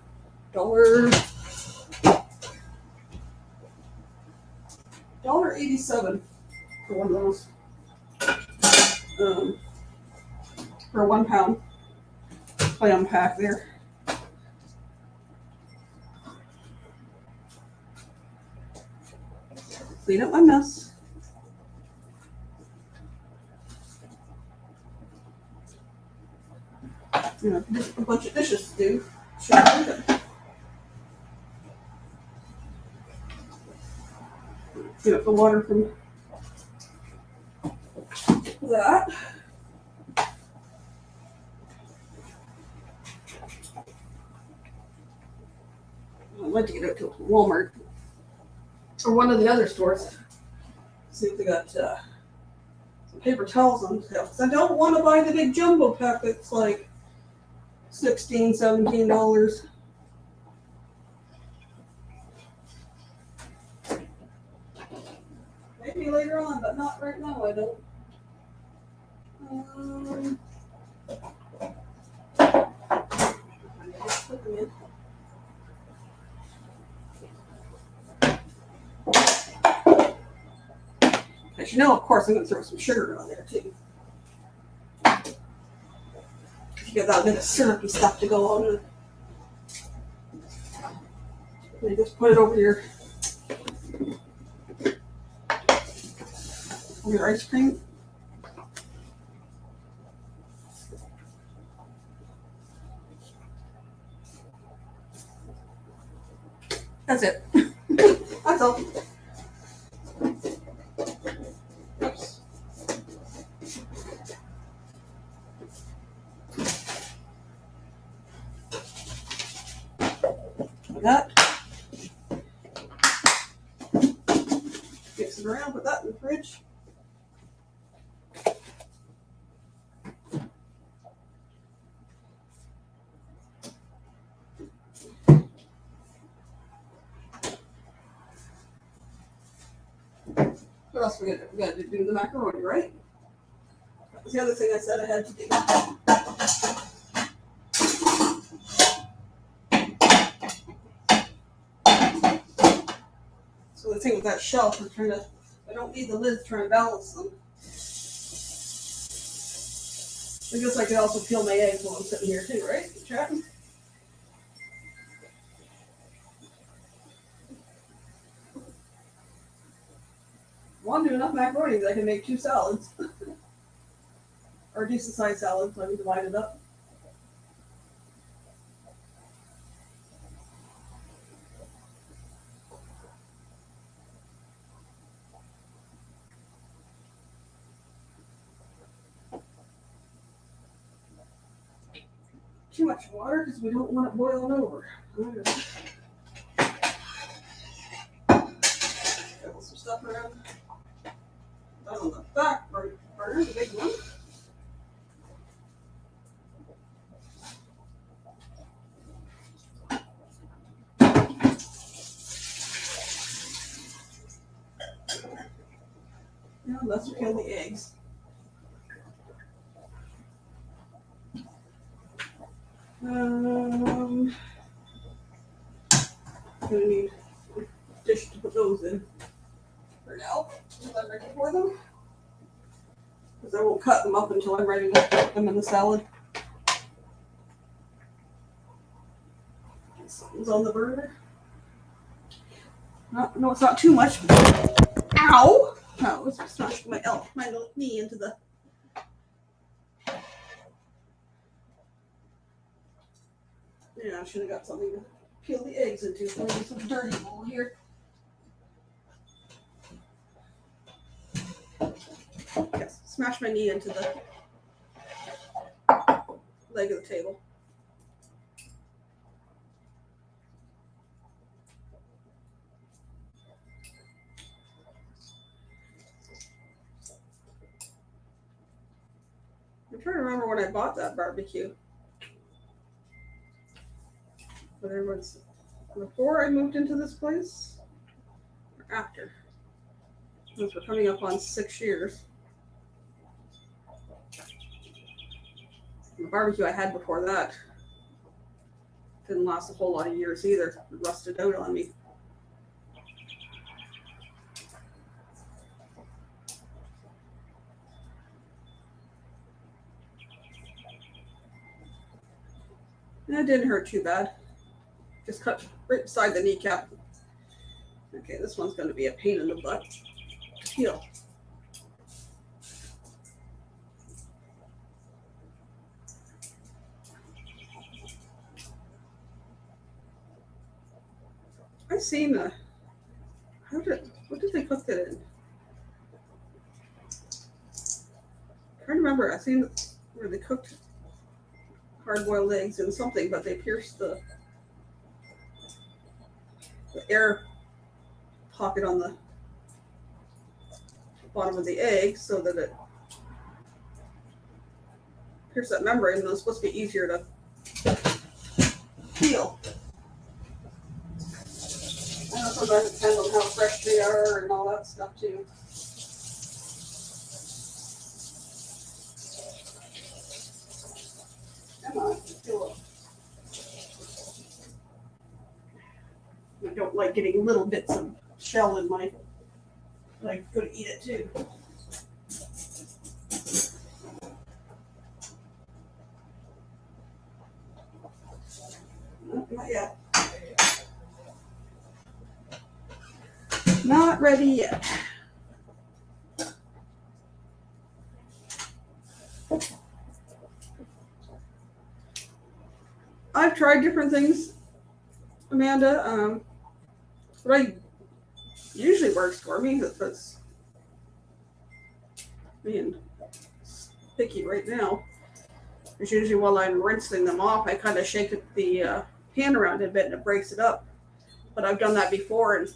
$1.87 for one of those. For a 1 pound clam pack there. Clean up my mess. You know, a bunch of dishes to do. Should be good. Get up the water from that. I'd like to get out to Walmart or one of the other stores. See if they got some paper towels on sale. Because I don't want to buy the big jumbo pack that's like $16, $17. Maybe later on, but not right now, I don't. Put them in. As you know, of course, I'm going to throw some sugar on there too. You get that bit of syrupy stuff to go on. You just put it over your ice cream. That's it. That's all. Oops. That. Mix it around, put that in the fridge. What else we got to do? The macaroni, right? That was the other thing I said I had to do. So the thing with that shelf, I don't need the lid trying to balance them. I guess I could also peel my eggs while I'm sitting here too, right? Chatting. Well, I'm doing enough macaroni that I can make 2 salads. Or a decent sized salad, so I can divide it up. Too much water because we don't want it boiling over. Sprinkle some stuff around. That on the back burner, the big one. Now let's peel the eggs. Gonna need a dish to put those in for now. Until I'm ready for them. Because I won't cut them up until I'm ready to put them in the salad. Something's on the burner. No, it's not too much. Ow! Oh, it's smashed my knee into the. Yeah, I should have got something to peel the eggs into. So I'm going to use some dirty bowl here. Yes, smash my knee into the leg of the table. I'm trying to remember when I bought that barbecue. Whether it was before I moved into this place or after. Since we're coming up on 6 years. The barbecue I had before that didn't last a whole lot of years either. It rusted out on me. And it didn't hurt too bad. Just cut right beside the kneecap. Okay, this one's going to be a pain in the butt to peel. I've seen what did they cook that in? I'm trying to remember. I've seen where they cooked hard-boiled eggs in something, but they pierced the air pocket on the bottom of the egg so that it pierced that membrane, and it was supposed to be easier to peel. I know sometimes it depends on how fresh they are and all that stuff too. Come on, peel it. I don't like getting little bits of shell in my. I go to eat it too. No, not yet. Not ready yet. I've tried different things, Amanda. What usually works for me, because being picky right now, is usually while I'm rinsing them off, I kind of shake the pan around a bit and it breaks it up. But I've done that before, and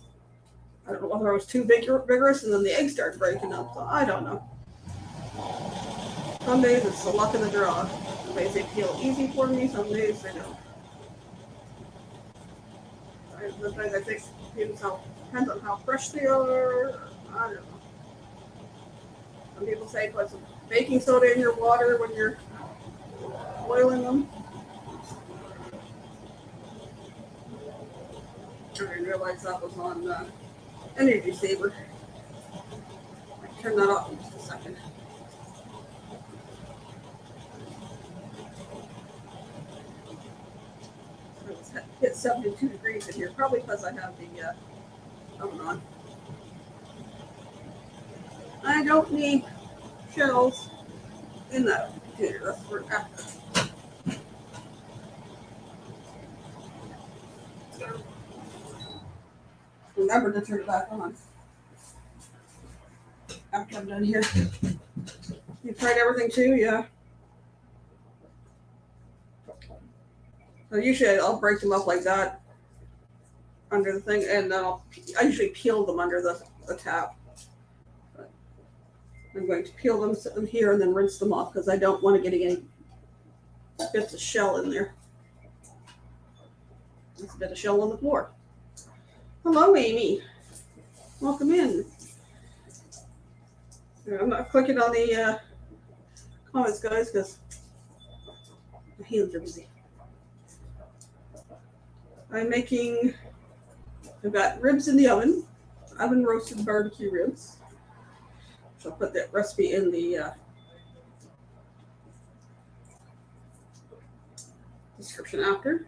I don't know whether I was too vigorous, and then the eggs started breaking up. So I don't know. Some days it's the luck of the draw. Some days they feel easy for me. Some days they don't. Sometimes I think it depends on how fresh they are. I don't know. Some people say put some baking soda in your water when you're boiling them. I didn't realize that was on Energy Saver. I turn that off in just a second. It's hit 72 degrees in here, probably because I have the oven on. I don't need shells in that container. That's for after. Remember to turn it back on after I'm done here. You tried everything too, yeah. So usually I'll break them up like that under the thing, and then I usually peel them under the tap. But I'm going to peel them, set them here, and then rinse them off because I don't want to get any bits of shell in there. There's a bit of shell on the floor. Hello, Amy. Welcome in. I'm not clicking on the comments, guys, because my hands are busy. I've got ribs in the oven roasted barbecue ribs. So I'll put that recipe in the description after.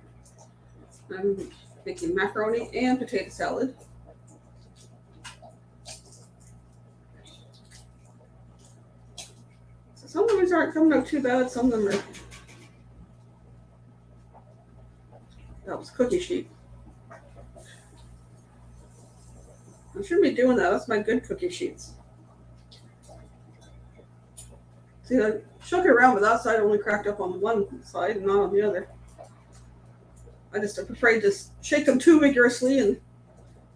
I'm making macaroni and potato salad. So some of these aren't coming out too bad, some of them are That was cookie sheet. I shouldn't be doing that. That's my good cookie sheets. See, I shook it around, but that side only cracked up on one side and not on the other. I just am afraid to shake them too vigorously and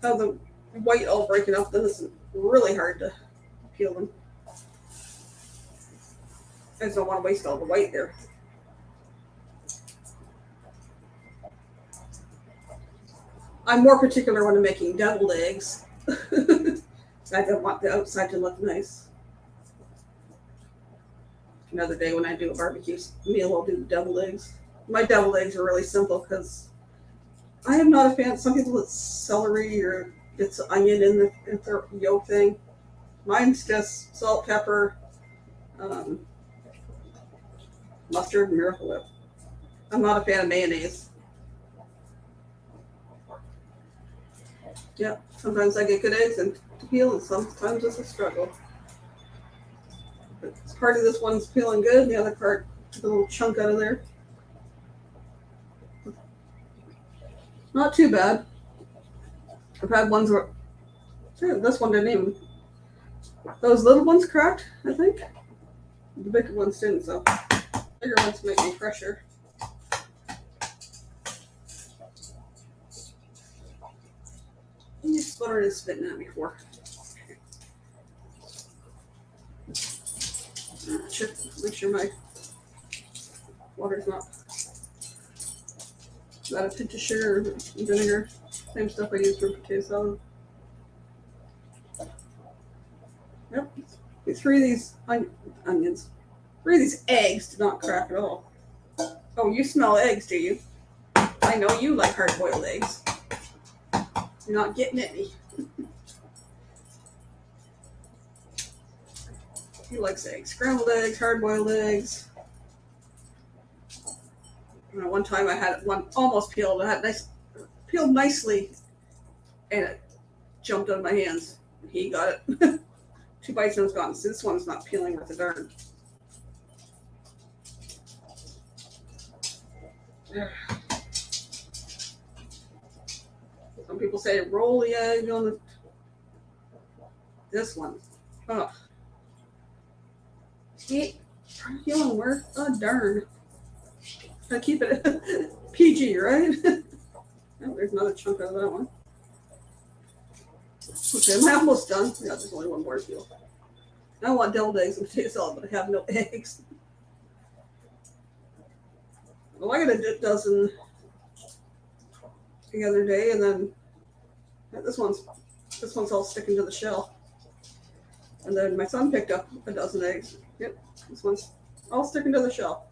have the white all breaking up. Then it's really hard to peel them. I just don't want to waste all the white there. I'm more particular when I'm making deviled eggs. I don't want the outside to look nice. Another day when I do a barbecue meal, I'll do the deviled eggs. My deviled eggs are really simple because I am not a fan. Some people put celery or it's onion in the yolk thing. Mine's just salt, pepper, mustard, and Miracle Whip. I'm not a fan of mayonnaise. Yeah, sometimes I get good eggs and to peel, and sometimes it's a struggle. But part of this one's peeling good, the other part, a little chunk out of there. Not too bad. I've had ones where, sure, this one didn't even, those little ones cracked, I think. The bigger ones didn't, so bigger ones make me fresher. You sputtered and spitting at me before. Check, make sure my water's not. Got a pinch of sugar and vinegar. Same stuff I use for potato salad. Yep. 3 of these onions. 3 of these eggs did not crack at all. Oh, you smell eggs, do you? I know you like hard-boiled eggs. You're not getting at me. He likes eggs. Scrambled eggs, hard-boiled eggs. One time I had one almost peeled. I had peeled nicely, and it jumped out of my hands. He got it. 2 bites and it's gone. So this one's not peeling worth a darn. Some people say roll the egg on the. This one. Ugh. Ain't peeling worth a darn. I keep it PG, right? Oh, there's another chunk out of that one. Okay, I'm almost done. Yeah, there's only one more to peel. I want deviled eggs and potato salad, but I have no eggs. Well, I got a dozen the other day, and then this one's all sticking to the shell. And then my son picked up a dozen eggs. Yep, this one's all sticking to the shell.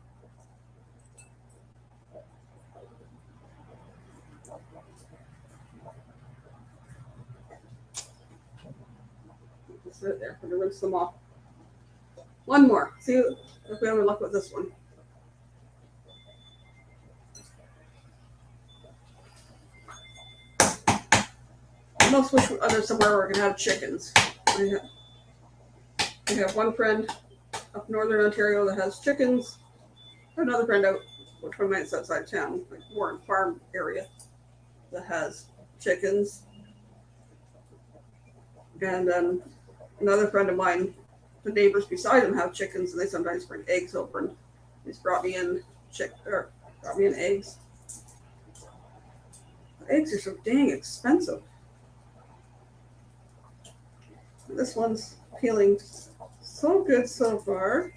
Just sit there. I'm gonna rinse them off. One more. See if we have any luck with this one. I almost wish there's somewhere where we can have chickens. I have one friend up northern Ontario that has chickens. Another friend out 20 minutes outside of town, like Warren Farm area, that has chickens. And then another friend of mine, the neighbors beside him have chickens, and they sometimes bring eggs over, and he's brought me in eggs. Eggs are so dang expensive. This one's peeling so good so far.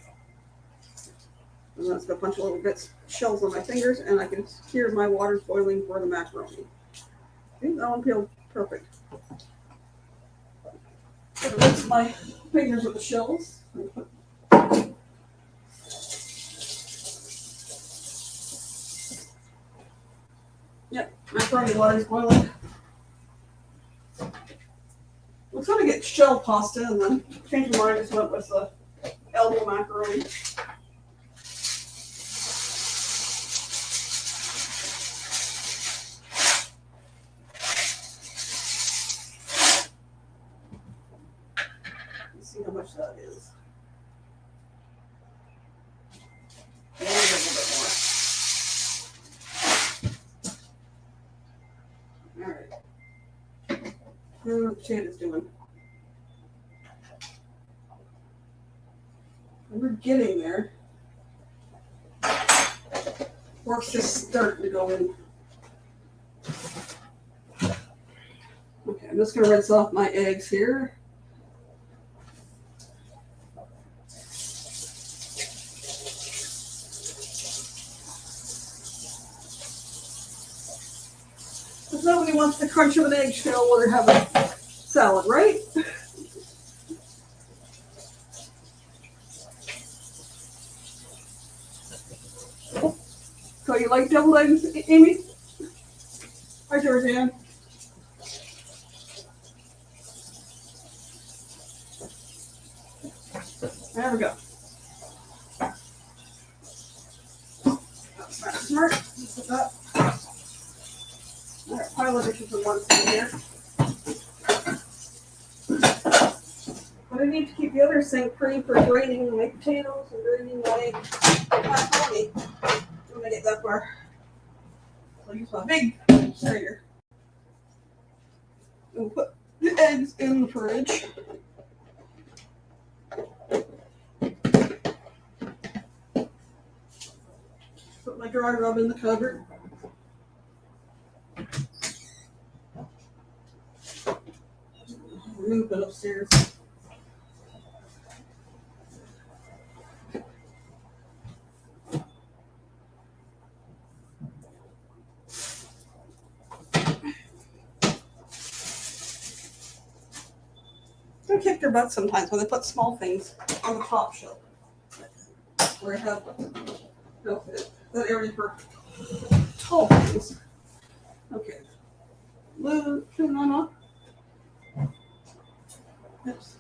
And then it's got a bunch of little bits, shells on my fingers, and I can hear my water boiling for the macaroni. I think that one peeled perfect. I'm gonna rinse my fingers with the shells. Yep, macaroni water is boiling. I was going to get shell pasta and then change my mind. Just went with the elbow macaroni. Let's see how much that is. Maybe a little bit more. I don't know what the potatoes doing. We're getting there. Work's just starting to go in. Okay, I'm just going to rinse off my eggs here. Because nobody wants the crunch of an eggshell while they're having salad, right? So you like deviled eggs, Amy? Hi, Georgianne. There we go. That's smart. Put that. All right, pile of dishes in one side here. But I need to keep the other sink free for draining my potatoes and draining my macaroni when I get that far. So I'll use my big strainer. And put the eggs in the fridge. Put my dry rub in the cupboard. Move it upstairs. They kick their butt sometimes when they put small things on the top shelf. Where I have that area for tall things. Okay. Turn that off. Oops.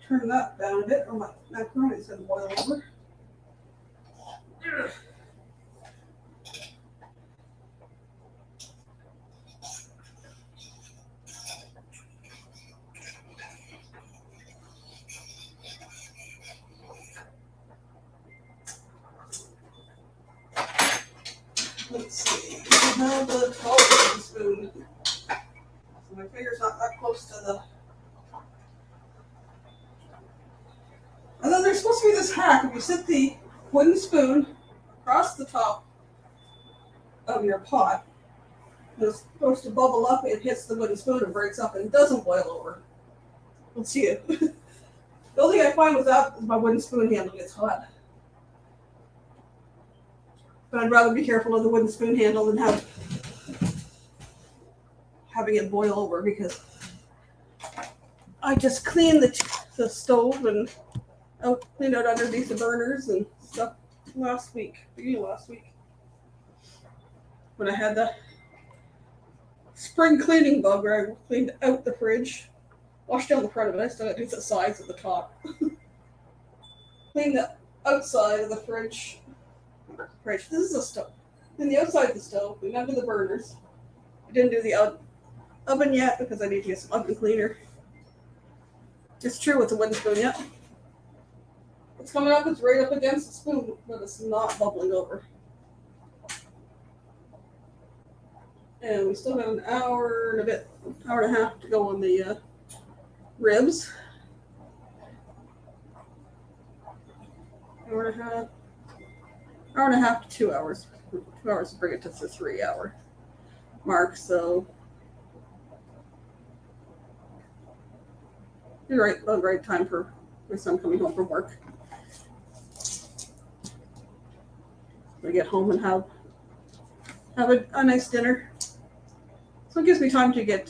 Turn that down a bit, or my macaroni is going to boil over. Let's see. I have the tall spoon. So my finger's not that close to the. And then there's supposed to be this hack. If you sit the wooden spoon across the top of your pot, it's supposed to bubble up, it hits the wooden spoon and breaks up and doesn't boil over. Let's see it. The only thing I find with that is my wooden spoon handle gets hot. But I'd rather be careful of the wooden spoon handle than having it boil over, because I just cleaned the stove and cleaned out underneath the burners and stuff beginning of last week. When I had the spring cleaning bug where I cleaned out the fridge, washed down the front of it, I still got to do the sides of the top. Cleaned the outside of the fridge. This is a stove. And the outside of the stove, cleaned under the burners. I didn't do the oven yet because I need to get some oven cleaner. It's true with the wooden spoon yet. It's coming up, it's right up against the spoon, but it's not bubbling over. And we still have an hour and a half to go on the ribs. Hour and a half to 2 hours. 2 hours to bring it to the 3 hour mark. So you're right, the right time for my son coming home from work. I get home and have a nice dinner. So it gives me time to get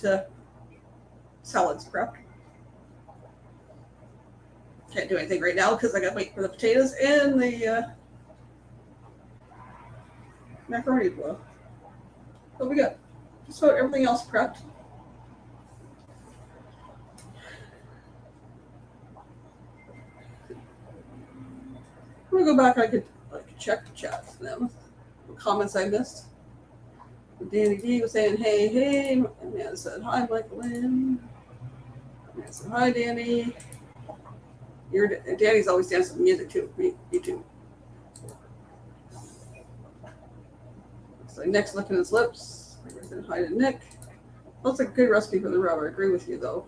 salads prepped. Can't do anything right now because I got to wait for the potatoes and the macaroni to boil. So we got just about everything else prepped. I'm gonna go back. I could check the chats now. The comments I missed. Danny D was saying, hey. Amanda said, hi, Michael Lynn. Amanda said, hi, Danny. Danny's always dancing to music too. Me too. So Nick's licking his lips. I said hi to Nick. That's a good recipe for the rub. I agree with you, though.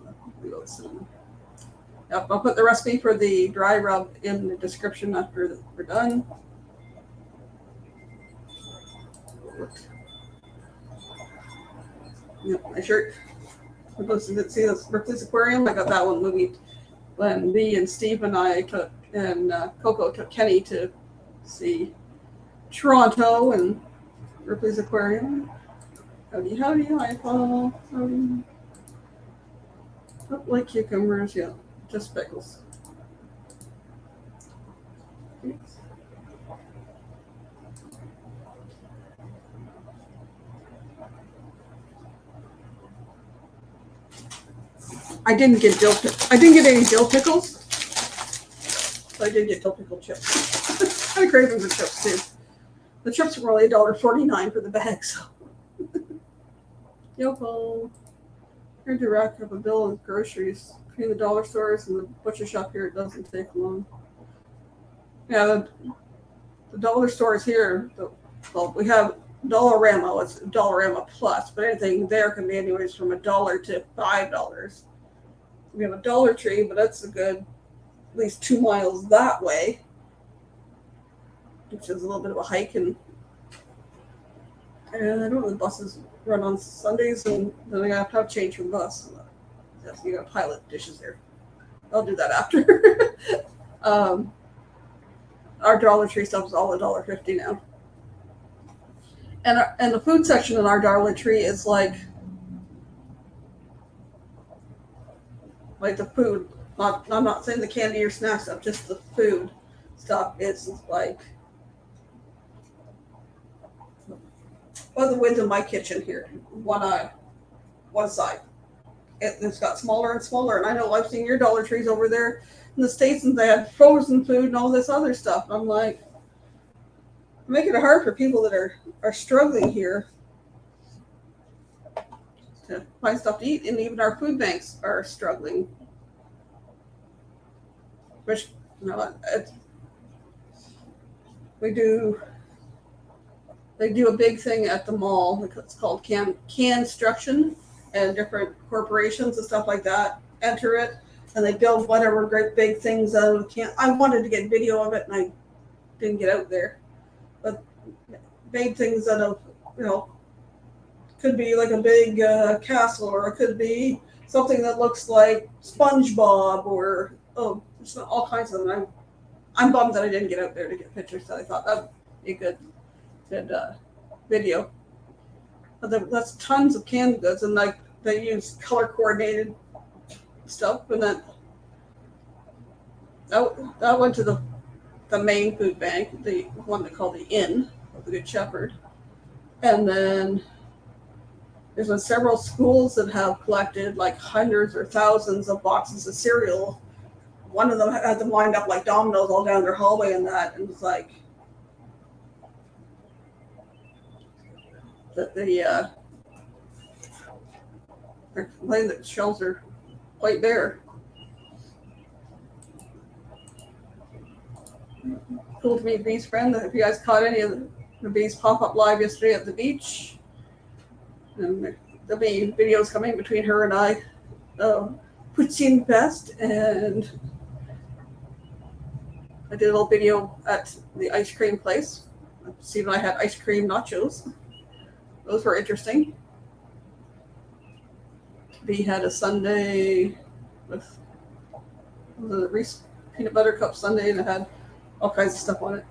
Yep, I'll put the recipe for the dry rub in the description after we're done. Yep, my shirt. See this Ripley's Aquarium? I got that one movie when me and Steve and I took, and Coco took Kenny to see Toronto and Ripley's Aquarium. Howdy, howdy, hi, Paul. Howdy. Don't like cucumbers, yeah, just pickles. I didn't get any dill pickles. So I did get dill pickle chips. I'm craving for chips too. The chips were only $1.49 for the bag, so. Yoko. Here to rack up a bill of groceries. Between the dollar stores and the butcher shop here, it doesn't take long. Yeah, the dollar stores here, well, we have Dollarama. It's Dollarama Plus, but anything there can be anyways from $1 to $5. We have a Dollar Tree, but that's a good at least 2 miles that way, which is a little bit of a hike. And I don't know, the buses run on Sundays, and then I have to have change from bus. You got to pilot dishes there. I'll do that after. Our Dollar Tree stuff is all $1.50 now, and the food section in our Dollar Tree is like the food. I'm not saying the candy or snack stuff, just the food stuff. It's like, well, the width of my kitchen here, one side. It's got smaller and smaller, and I know I've seen your Dollar Trees over there in the States, and they had frozen food and all this other stuff. And I'm like, making it hard for people that are struggling here to find stuff to eat, and even our food banks are struggling. Which, they do a big thing at the mall. It's called construction, and different corporations and stuff like that enter it, and they build whatever great big things out of can. I wanted to get video of it, and I didn't get out there. But made things out of, could be like a big castle, or it could be something that looks like SpongeBob, or just all kinds of them. I'm bummed that I didn't get out there to get pictures. So I thought that'd be a good video. But that's tons of canned goods, and like they use color coordinated stuff, and then that went to the main food bank, the one they call the Inn of the Good Shepherd. And then there's been several schools that have collected like hundreds or thousands of boxes of cereal. One of them had them lined up like dominoes all down their hallway, and it was like they're complaining that the shelves are quite bare. Cool to meet Bee's friend. If you guys caught any of the Bee's pop-up live yesterday at the beach, and there'll be videos coming between her and I. Poutine Fest, and I did a little video at the ice cream place. Steve and I had ice cream nachos. Those were interesting. Bee had a sundae with the Reese peanut butter cup sundae, and it had all kinds of stuff on it.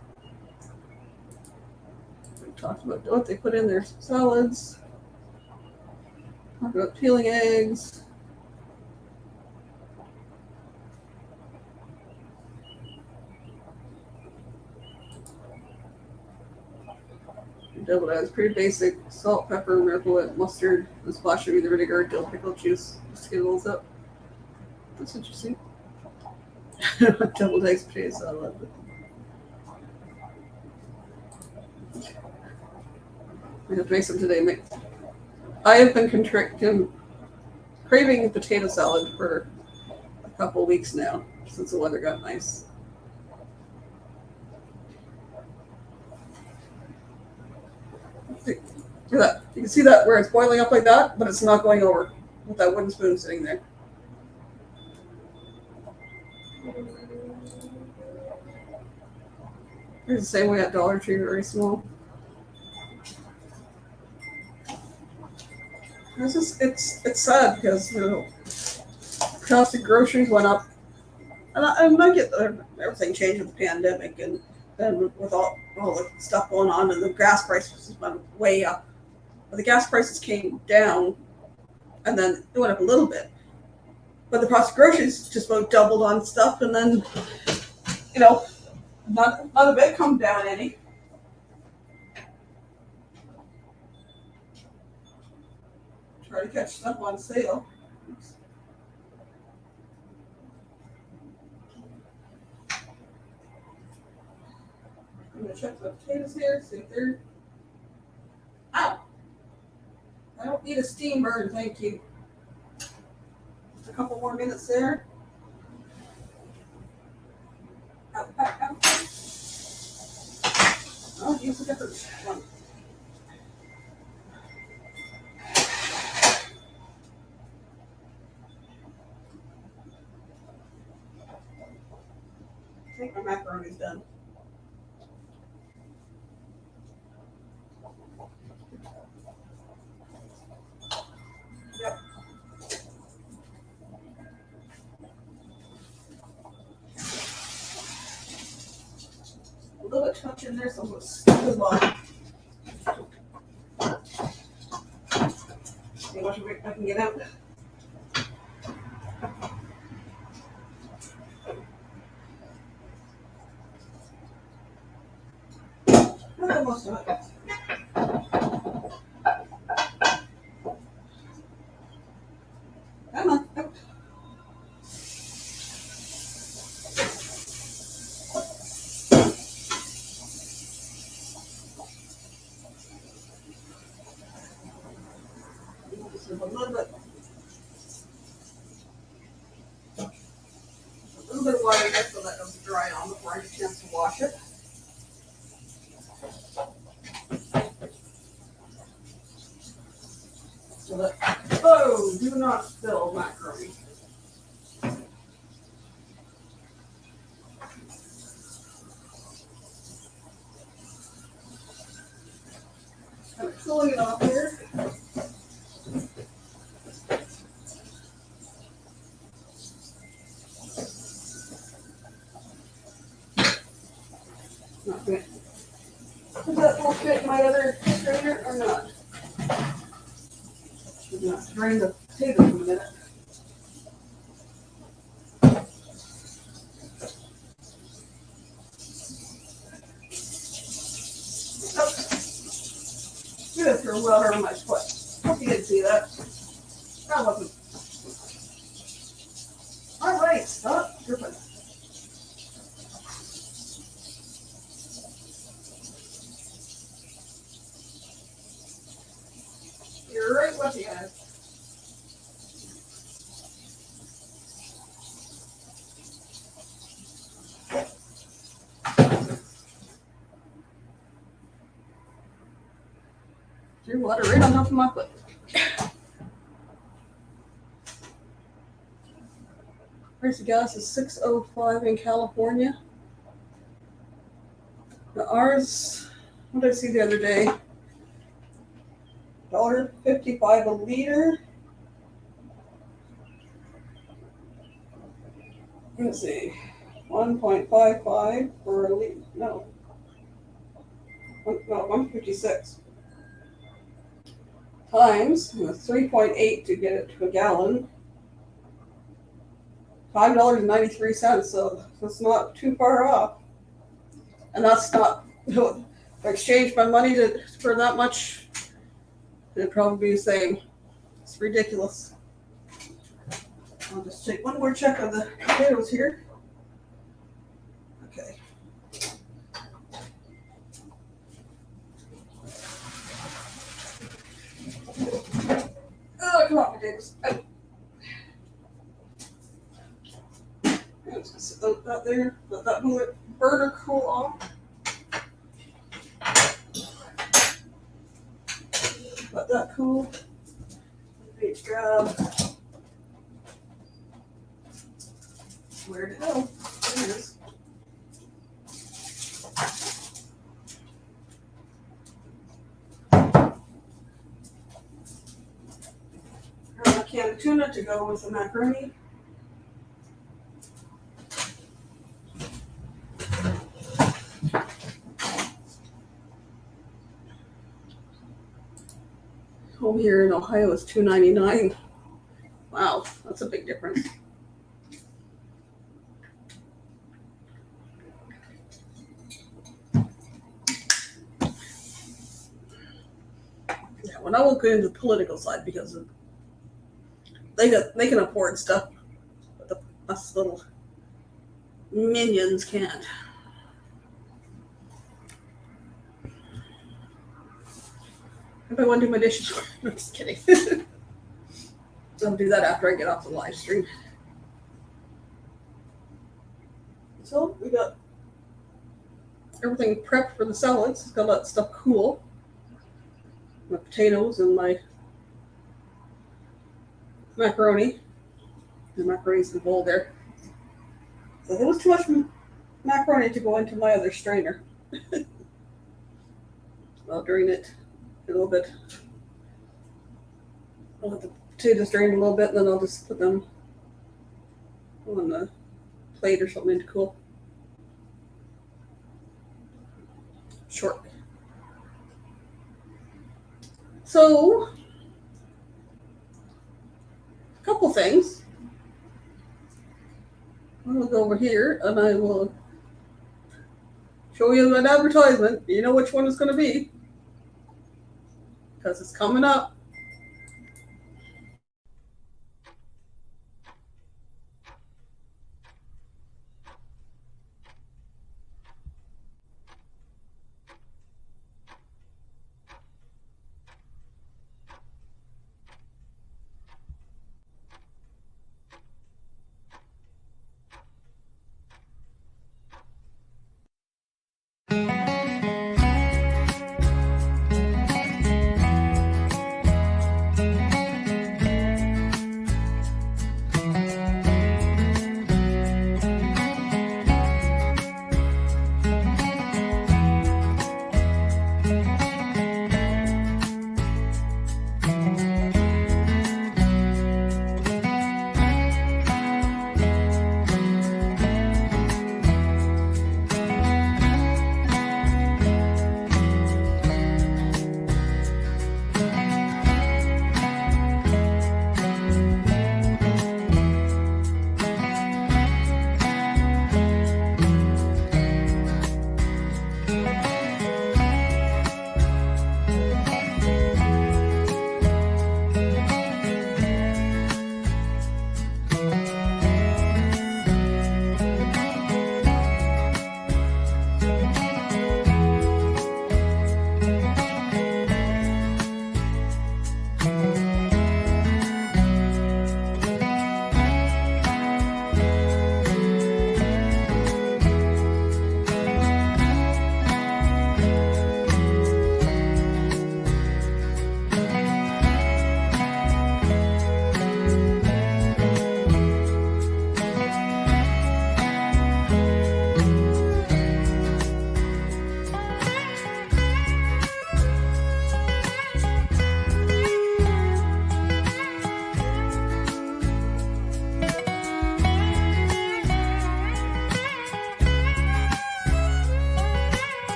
We talked about what they put in their salads. Talked about peeling eggs. Deviled eggs, pretty basic. Salt, pepper, miracle whip, mustard, and splash of either vinegar or dill pickle juice. Just get those up. That's interesting. Deviled eggs, potato salad. I have to make some today. I have been craving potato salad for a couple weeks now, since the weather got nice. Look at that. You can see that where it's boiling up like that, but it's not going over with that wooden spoon sitting there. It's the same way at Dollar Tree, very small. It's sad because cost of groceries went up, and I might get everything changed with the pandemic, and then with all the stuff going on, and the gas prices went way up. But the gas prices came down, and then it went up a little bit. But the cost of groceries just about doubled on stuff, and then not a bit come down any. Try to catch stuff on sale. Oops. I'm gonna check the potatoes here, see if they're. Ow! I don't need a steam burn, thank you. Just a couple more minutes there. Ow, ow, ow. I'll use a different one. I think my macaroni's done. Yep. A little bit touch in there, so I'm going to scoop the bottom. See how much I can get out. Not most of it. Come on. Out. Just a little bit of water there so that doesn't dry on before I get a chance to wash it. So that, oh, do not spill macaroni. I'm cooling it off here. Not good. Does that will fit in my other strainer or not? Should not drain the potatoes in a minute. You have thrown water on my foot. Hope you didn't see that. That wasn't. All right, stop dripping. You're right with you guys. Threw water right on top of my foot. Price of gas is $6.05 in California. Now ours, what did I see the other day? $1.55 a liter. Let's see, 1.55 for a liter. No, 156 times 3.8 to get it to a gallon. $5.93. So it's not too far off. And that's not. If I exchange my money for that much, it'd probably be the same. It's ridiculous. I'll just take one more check of the potatoes here. Okay. Oh, come on, potatoes. Oh. Let's just sit that there. Let that burner cool off. Let that cool. Let's grab. Where'd it go? There it is. Grab a can of tuna to go with the macaroni. Home here in Ohio is $2.99. Wow, that's a big difference. Yeah, well, I won't get into the political side because they can afford stuff, but us little minions can't. If I want to do my dishes, I'm just kidding. I'll do that after I get off the live stream. So we got everything prepped for the salads. Just gotta let that stuff cool. My potatoes and my macaroni. The macaroni's in the bowl there. So there was too much macaroni to go into my other strainer. I'll drain it a little bit. I'll let the potatoes drain a little bit, and then I'll just put them on the plate or something to cool shortly. So, a couple things. I'll go over here and I will show you an advertisement. You know which one it's going to be because it's coming up.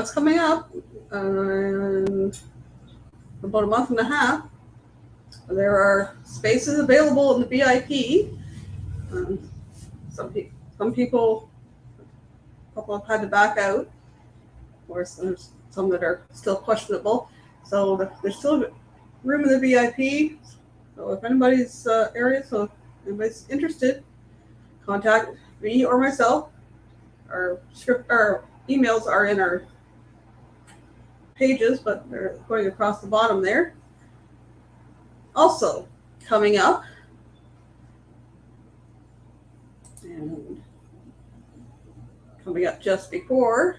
that's coming up in about a month and a half. There are spaces available in the VIP. Some people, a couple have had to back out, or there's some that are still questionable. So there's still room in the VIP. So if anybody's if anybody's interested, contact me or myself. Our emails are in our pages, but they're going across the bottom there. Also, coming up, and coming up just before,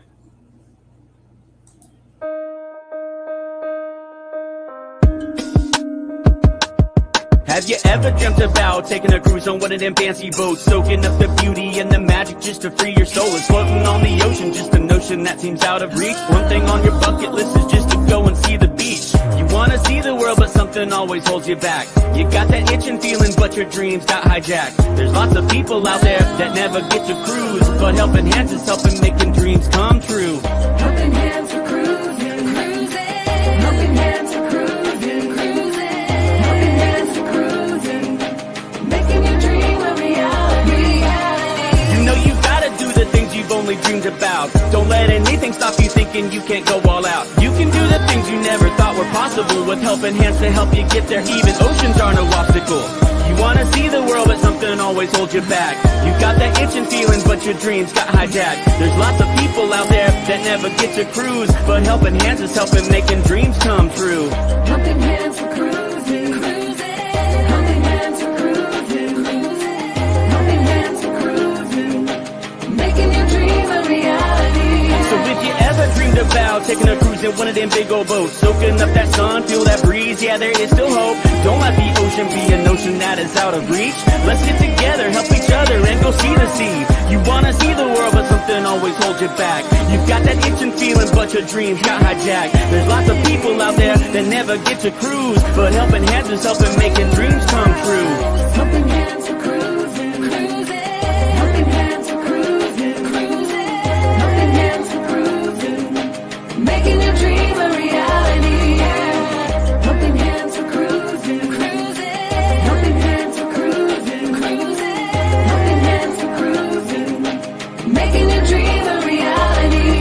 have you ever dreamt about taking a cruise on one of them fancy boats, soaking up the beauty and the magic just to free your soul? It's floating on the ocean, just a notion that seems out of reach. One thing on your bucket list is just to go and see the beach. You wanna see the world, but something always holds you back. You got that itching feeling, but your dreams got hijacked. There's lots of people out there that never get to cruise, but Helping Hands is helping making dreams come true. Helping Hands for cruising, cruising. Helping Hands for cruising, cruising. Helping Hands for cruising, making your dream a reality. You know you gotta do the things you've only dreamed about. Don't let anything stop you thinking you can't go all out. You can do the things you never thought were possible with Helping Hands to help you get there. Even oceans are no obstacle. You wanna see the world, but something always holds you back. You got that itching feeling, but your dreams got hijacked. There's lots of people out there that never get to cruise, but Helping Hands is helping making dreams come true. Helping Hands for cruising, cruising. Helping Hands for cruising, cruising. Helping Hands for cruising, making your dream a reality. So if you ever dreamed about taking a cruise in one of them big old boats, soaking up that sun, feel that breeze, yeah, there is still hope. Don't let the ocean be a notion that is out of reach. Let's get together, help each other, and go see the sea. You wanna see the world, but something always holds you back. You've got that itching feeling, but your dreams got hijacked. There's lots of people out there that never get to cruise, but Helping Hands is helping making dreams come true. Helping Hands for cruising, cruising. Helping Hands for cruising, cruising. Helping Hands for cruising, making your dream a reality. Helping Hands for cruising, cruising. Helping Hands for cruising, cruising. Helping Hands for cruising, making your dream a reality.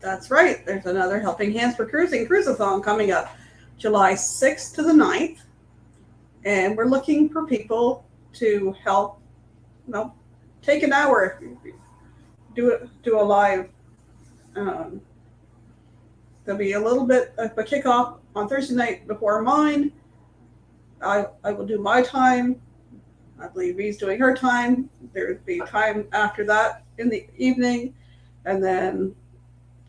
that's right. There's another Helping Hands for Cruising cruisathon coming up July 6th to the 9th. And we're looking for people to help, take an hour, do a live. There'll be a little bit of a kickoff on Thursday night before mine. I will do my time. I believe Ree's doing her time. There'll be time after that in the evening. And then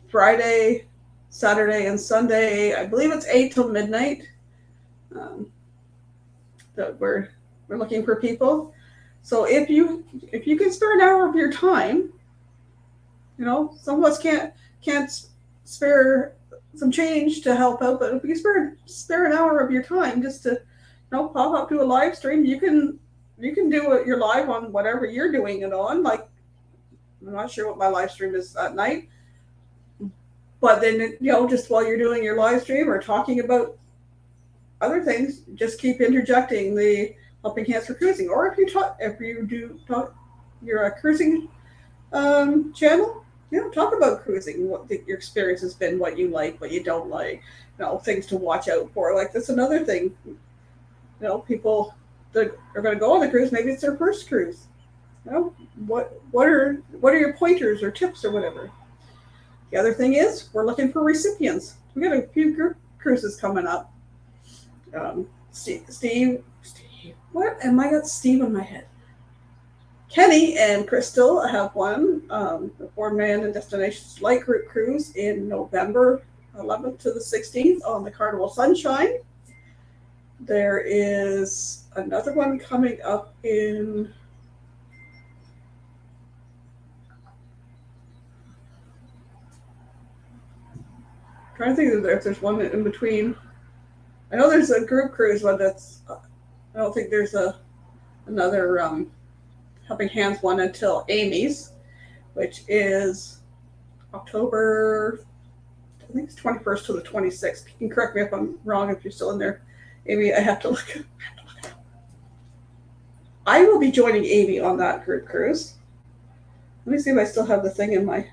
Friday, Saturday, and Sunday, I believe it's 8 till midnight. That we're looking for people. So if you can spare an hour of your time, some of us can't spare some change to help out, but if you spare an hour of your time just to pop up to a live stream, you can do your live on whatever you're doing it on. Like, I'm not sure what my live stream is at night, but then just while you're doing your live stream or talking about other things, just keep interjecting the Helping Hands for Cruising. Or if you do talk your cruising channel, talk about cruising, what your experience has been, what you like, what you don't like, things to watch out for. Like, that's another thing. People that are going to go on the cruise, maybe it's their first cruise. What are your pointers or tips or whatever? The other thing is, we're looking for recipients. We got a few group cruises coming up. Steve, what am I got Steve in my head? Kenny and Crystal have one, the 4-man and Destinations Light Group Cruise in November 11th to the 16th on the Carnival Sunshine. There is another one coming up in trying to think if there's one in between. I know there's a group cruise one that's. I don't think there's another Helping Hands one until Amy's, which is October. I think it's 21st to the 26th. You can correct me if I'm wrong if you're still in there, Amy. I have to look it up. I will be joining Amy on that group cruise. Let me see if I still have the thing in my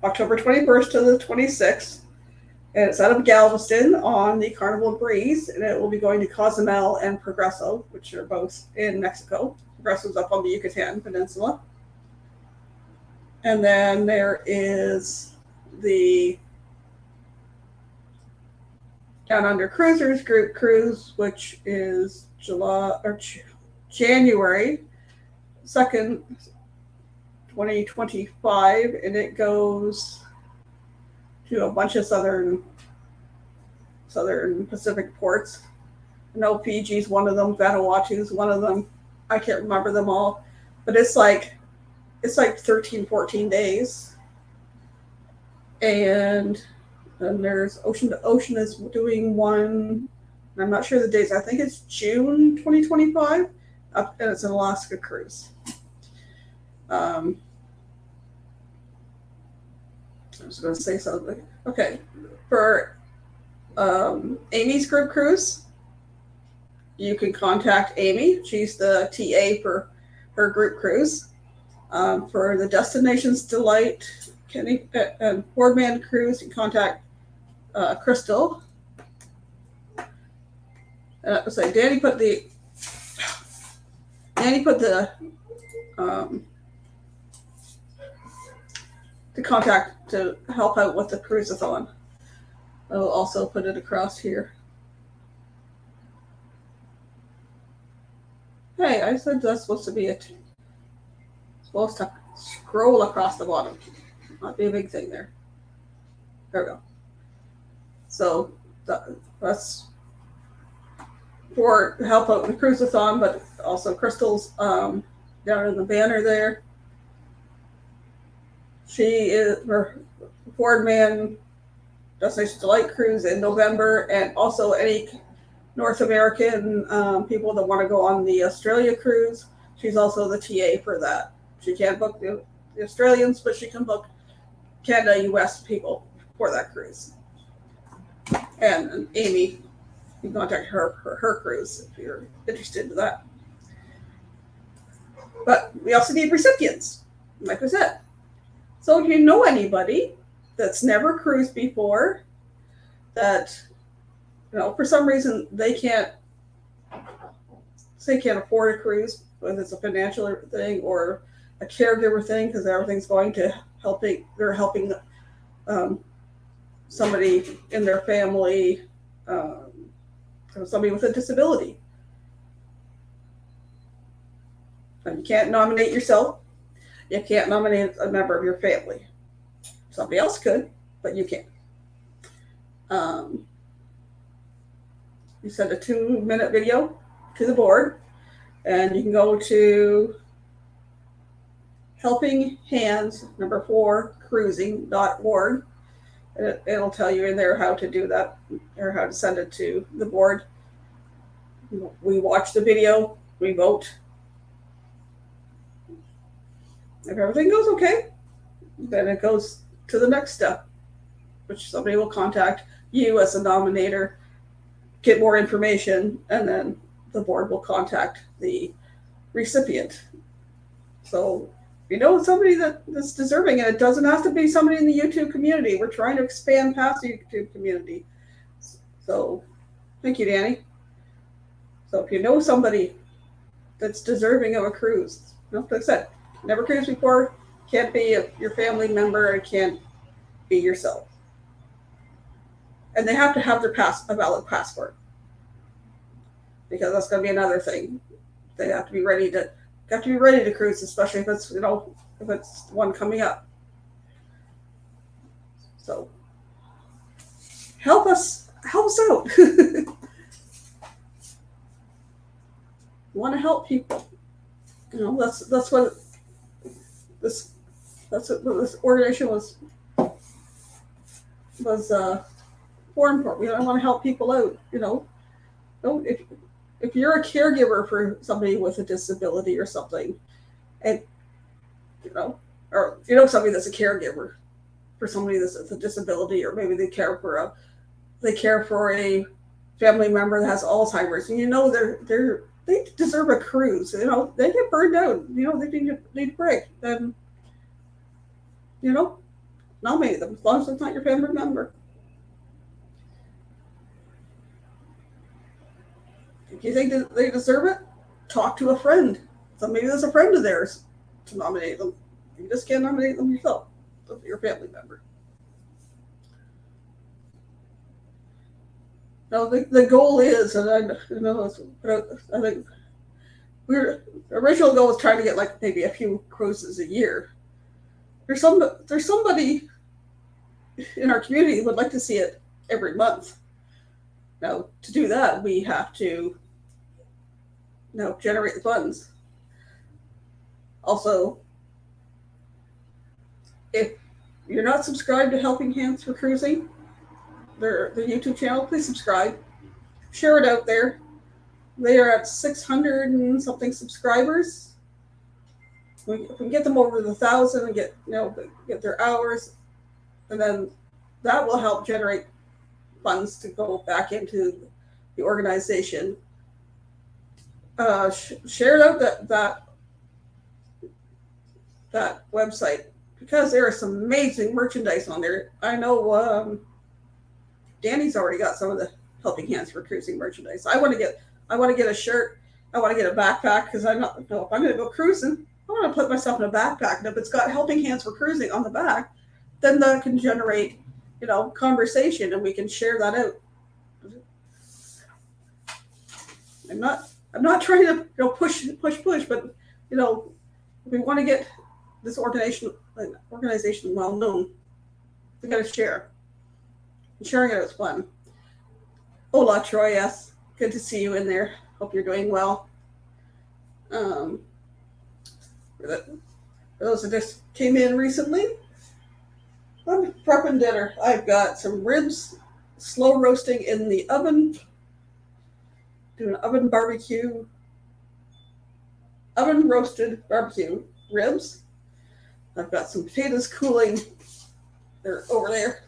October 21st to the 26th. And it's out of Galveston on the Carnival Breeze, and it will be going to Cozumel and Progreso, which are both in Mexico. Progreso's up on the Yucatan Peninsula. And then there is the Down Under Cruisers group cruise, which is January 2nd, 2025, and it goes to a bunch of southern Pacific ports. I know Fiji's one of them, Vanuatu's one of them. I can't remember them all, but it's like 13, 14 days. And then there's Ocean to Ocean is doing one. I'm not sure the dates. I think it's June 2025, and it's an Alaska cruise. I was going to say something. Okay, for Amy's group cruise, you can contact Amy. She's the TA for her group cruise. For the Destinations Delight and Boardman cruise, you can contact Crystal. So Danny put the contact to help out with the cruise-a-thon. I'll also put it across here. Hey, I said that's supposed to be it. Supposed to scroll across the bottom. Not be a big thing there. There we go. So that's for help out with the cruise-a-thon, but also Crystal's down in the banner there. She is her Boardman Destination Delight cruise in November, and also any North American people that want to go on the Australia cruise. She's also the TA for that. She can't book the Australians, but she can book Canada, US people for that cruise. And Amy, you can contact her for her cruise if you're interested in that. But we also need recipients, like I said. So if you know anybody that's never cruised before, that, you know, for some reason they can't afford a cruise, whether it's a financial thing or a caregiver thing, because everything's going to they're helping somebody in their family, somebody with a disability. And you can't nominate yourself. You can't nominate a member of your family. Somebody else could, but you can't. You send a 2-minute video to the board, and you can go to helpinghands4cruising.org. It'll tell you in there how to do that, or how to send it to the board. We watch the video, we vote. If everything goes okay, then it goes to the next step, which somebody will contact you as a nominator, get more information, and then the board will contact the recipient. So if you know somebody that's deserving, and it doesn't have to be somebody in the YouTube community. We're trying to expand past the YouTube community. So thank you, Danny. So if you know somebody that's deserving of a cruise, like I said, never cruised before, can't be your family member, and can't be yourself. And they have to have a valid passport, because that's going to be another thing. They have to be ready to cruise, especially if it's one coming up. So help us out. Want to help people? That's what this That's what this organization was formed for. I want to help people out. Don't if you're a caregiver for somebody with a disability or something, and or somebody that's a caregiver for somebody that's with a disability, or maybe they care for a family member that has Alzheimer's, and they deserve a cruise. They get burned out. They need a break. Then nominate them as long as it's not your family member. If you think that they deserve it, talk to a friend. So maybe there's a friend of theirs to nominate them. You just can't nominate them yourself, your family member. Now the goal is, and I think the original goal was trying to get like maybe a few cruises a year. There's somebody in our community who would like to see it every month. Now, to do that, we have to generate the funds. Also, if you're not subscribed to Helping Hands for Cruising, their YouTube channel, please subscribe. Share it out there. They are at 600 and something subscribers. If we get them over the 1,000 and get their hours, and then that will help generate funds to go back into the organization. Share out that website, because there is some amazing merchandise on there. I know Danny's already got some of the Helping Hands for Cruising merchandise. I want to get a shirt. I want to get a backpack, because I know if I'm going to go cruising, I want to put myself in a backpack. And if it's got Helping Hands for Cruising on the back, then that can generate conversation, and we can share that out. I'm not trying to push, but if we want to get this organization well known, we got to share. And sharing it is fun. Hola, Troy. Yes, good to see you in there. Hope you're doing well. For those that just came in recently, I'm prepping dinner. I've got some ribs slow roasting in the oven. Doing oven roasted barbecue ribs. I've got some potatoes cooling. They're over there.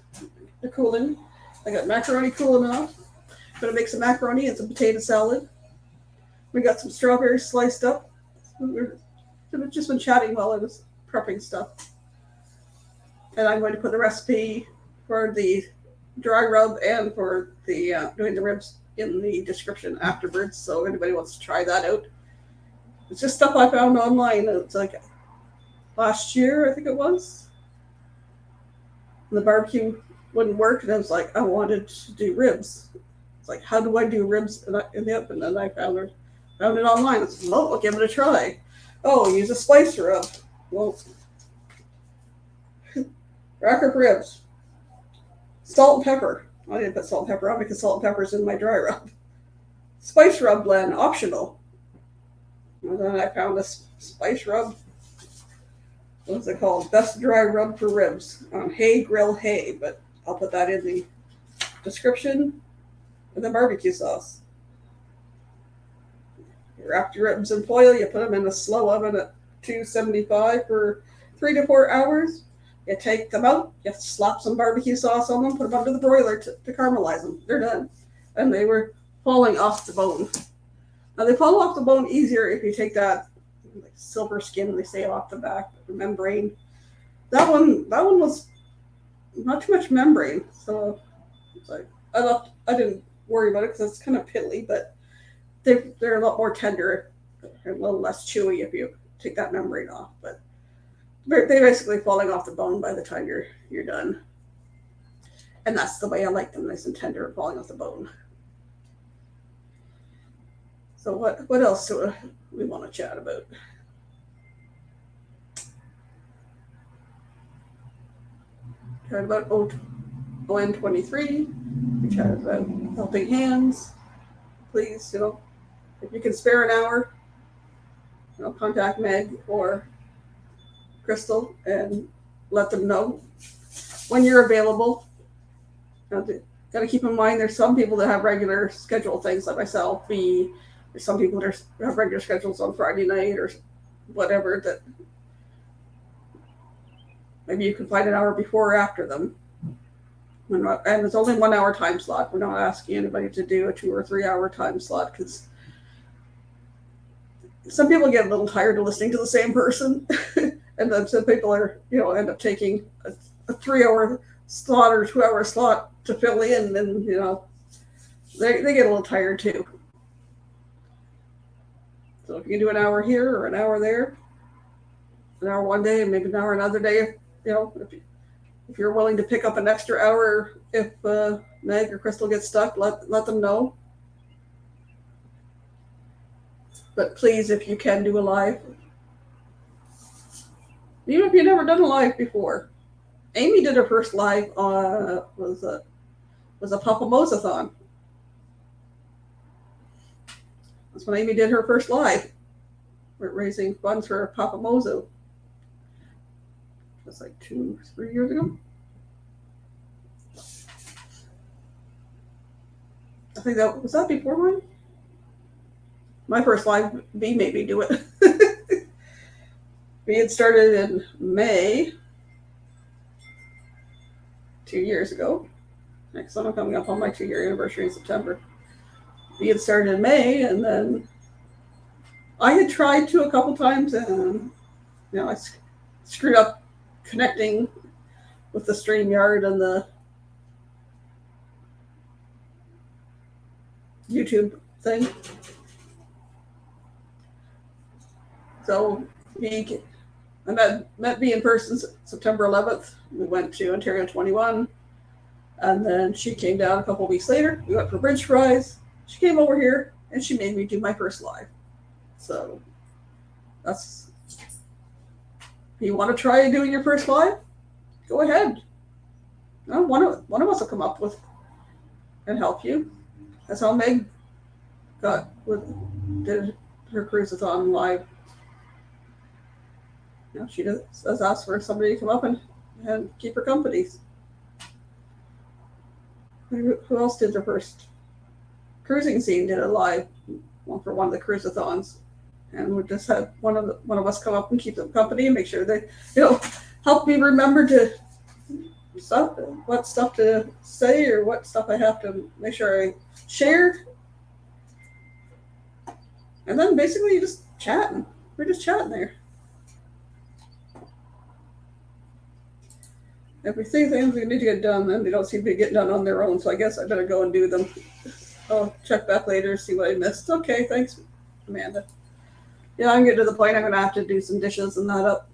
They're cooling. I got macaroni cooling off. I'm going to make some macaroni and some potato salad. We got some strawberries sliced up. We've just been chatting while I was prepping stuff. And I'm going to put the recipe for the dry rub and for the doing the ribs in the description afterwards. So if anybody wants to try that out. It's just stuff I found online. It's like last year, I think it was. And the barbecue wouldn't work, and I was like, I wanted to do ribs. It's like, how do I do ribs in the oven? And I found it online. I said, well, I'll give it a try. Oh, use a spice rub. Well, rack of ribs. Salt and pepper. I didn't put salt and pepper on because salt and pepper is in my dry rub. Spice rub blend, optional. And then I found this spice rub. What's it called? Best dry rub for ribs on Hay Grill Hay, but I'll put that in the description. And then barbecue sauce. You wrap your ribs in foil. You put them in a slow oven at 275 for 3 to 4 hours. You take them out. You slap some barbecue sauce on them. Put them under the broiler to caramelize them. They're done. And they were falling off the bone. Now they fall off the bone easier if you take that silver skin, they say, off the back, the membrane. That one was not too much membrane, so it's like I didn't worry about it because it's kind of piddly, but they're a lot more tender and a little less chewy if you take that membrane off. But they're basically falling off the bone by the time you're done, and that's the way I like them, nice and tender and falling off the bone. So what else do we want to chat about? Chat about ON23. We chatted about Helping Hands. Please, if you can spare an hour, contact Meg or Crystal and let them know when you're available. Got to keep in mind there's some people that have regular scheduled things like myself. There's some people that have regular schedules on Friday night or whatever that maybe you can find an hour before or after them. And it's only 1 hour time slot. We're not asking anybody to do a 2 or 3 hour time slot because some people get a little tired of listening to the same person. And then some people end up taking a 3 hour slot or 2 hour slot to fill in, and they get a little tired too. So if you can do an hour here or an hour there, an hour one day and maybe an hour another day, if you're willing to pick up an extra hour, if Meg or Crystal gets stuck, let them know. But please, if you can do a live, even if you've never done a live before. Amy did her first live was a Papamozathon. That's when Amy did her first live. We're raising funds for Papamozo. That's like 2-3 years ago. I think that was before mine. My first live, V made me do it. We had started in May 2 years ago. Next summer coming up on my 2-year anniversary in September. We had started in May, and then I had tried to a couple times, and I screwed up connecting with the StreamYard and the YouTube thing. So I met me in person September 11th. We went to Ontario 21, and then she came down a couple weeks later. We went for French fries. She came over here, and she made me do my first live. So that's, if you want to try doing your first live, go ahead. One of us will come up with and help you. That's how Meg did her cruisathon live. She does ask for somebody to come up and keep her company. Who else did their first? Cruising Scene did a live one for one of the cruisathons, and we just had one of us come up and keep them company and make sure they help me remember what stuff to say or what stuff I have to make sure I share. And then basically you just chatting. We're just chatting there. If we see things we need to get done, then they don't seem to be getting done on their own. So I guess I better go and do them. I'll check back later, see what I missed. Okay, thanks, Amanda. Yeah, I'm getting to the point I'm going to have to do some dishes and that up.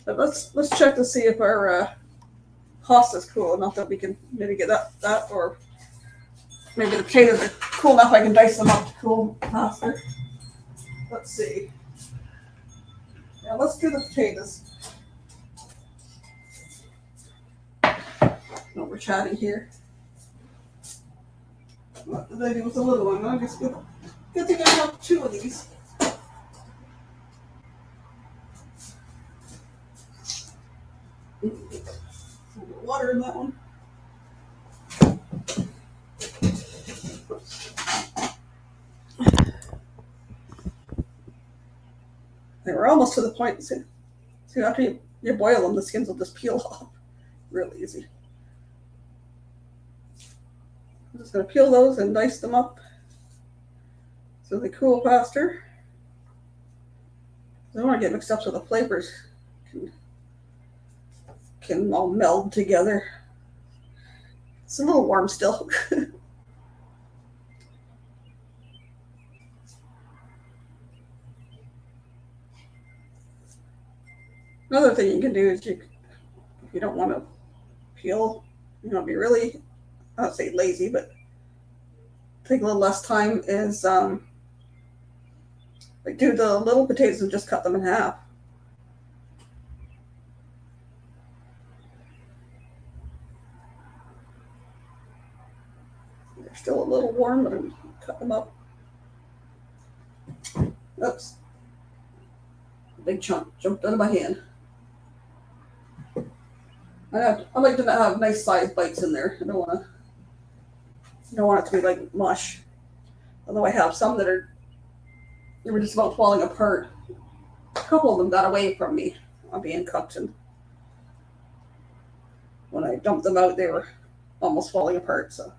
But let's check to see if our pasta's cool enough that we can maybe get that, or maybe the potatoes are cool enough I can dice them up to cool pasta. Let's see. Yeah, let's do the potatoes. No, we're chatting here. What did I do with the little one? I guess good thing I have 2 of these. Water in that one. They were almost to the point. See, after you boil them, the skins will just peel off. Real easy. I'm just going to peel those and dice them up so they cool faster. I don't want to get mixed up so the flavors can all meld together. It's a little warm still. Another thing you can do is if you don't want to peel, be really, I don't say lazy, but take a little less time, is like do the little potatoes and just cut them in half. They're still a little warm, but I'm cut them up. Oops. A big chunk jumped out of my hand. I like to have nice sized bites in there. I don't want it to be like mush. Although I have some that they were just about falling apart. A couple of them got away from me on being cooked, and when I dumped them out, they were almost falling apart. So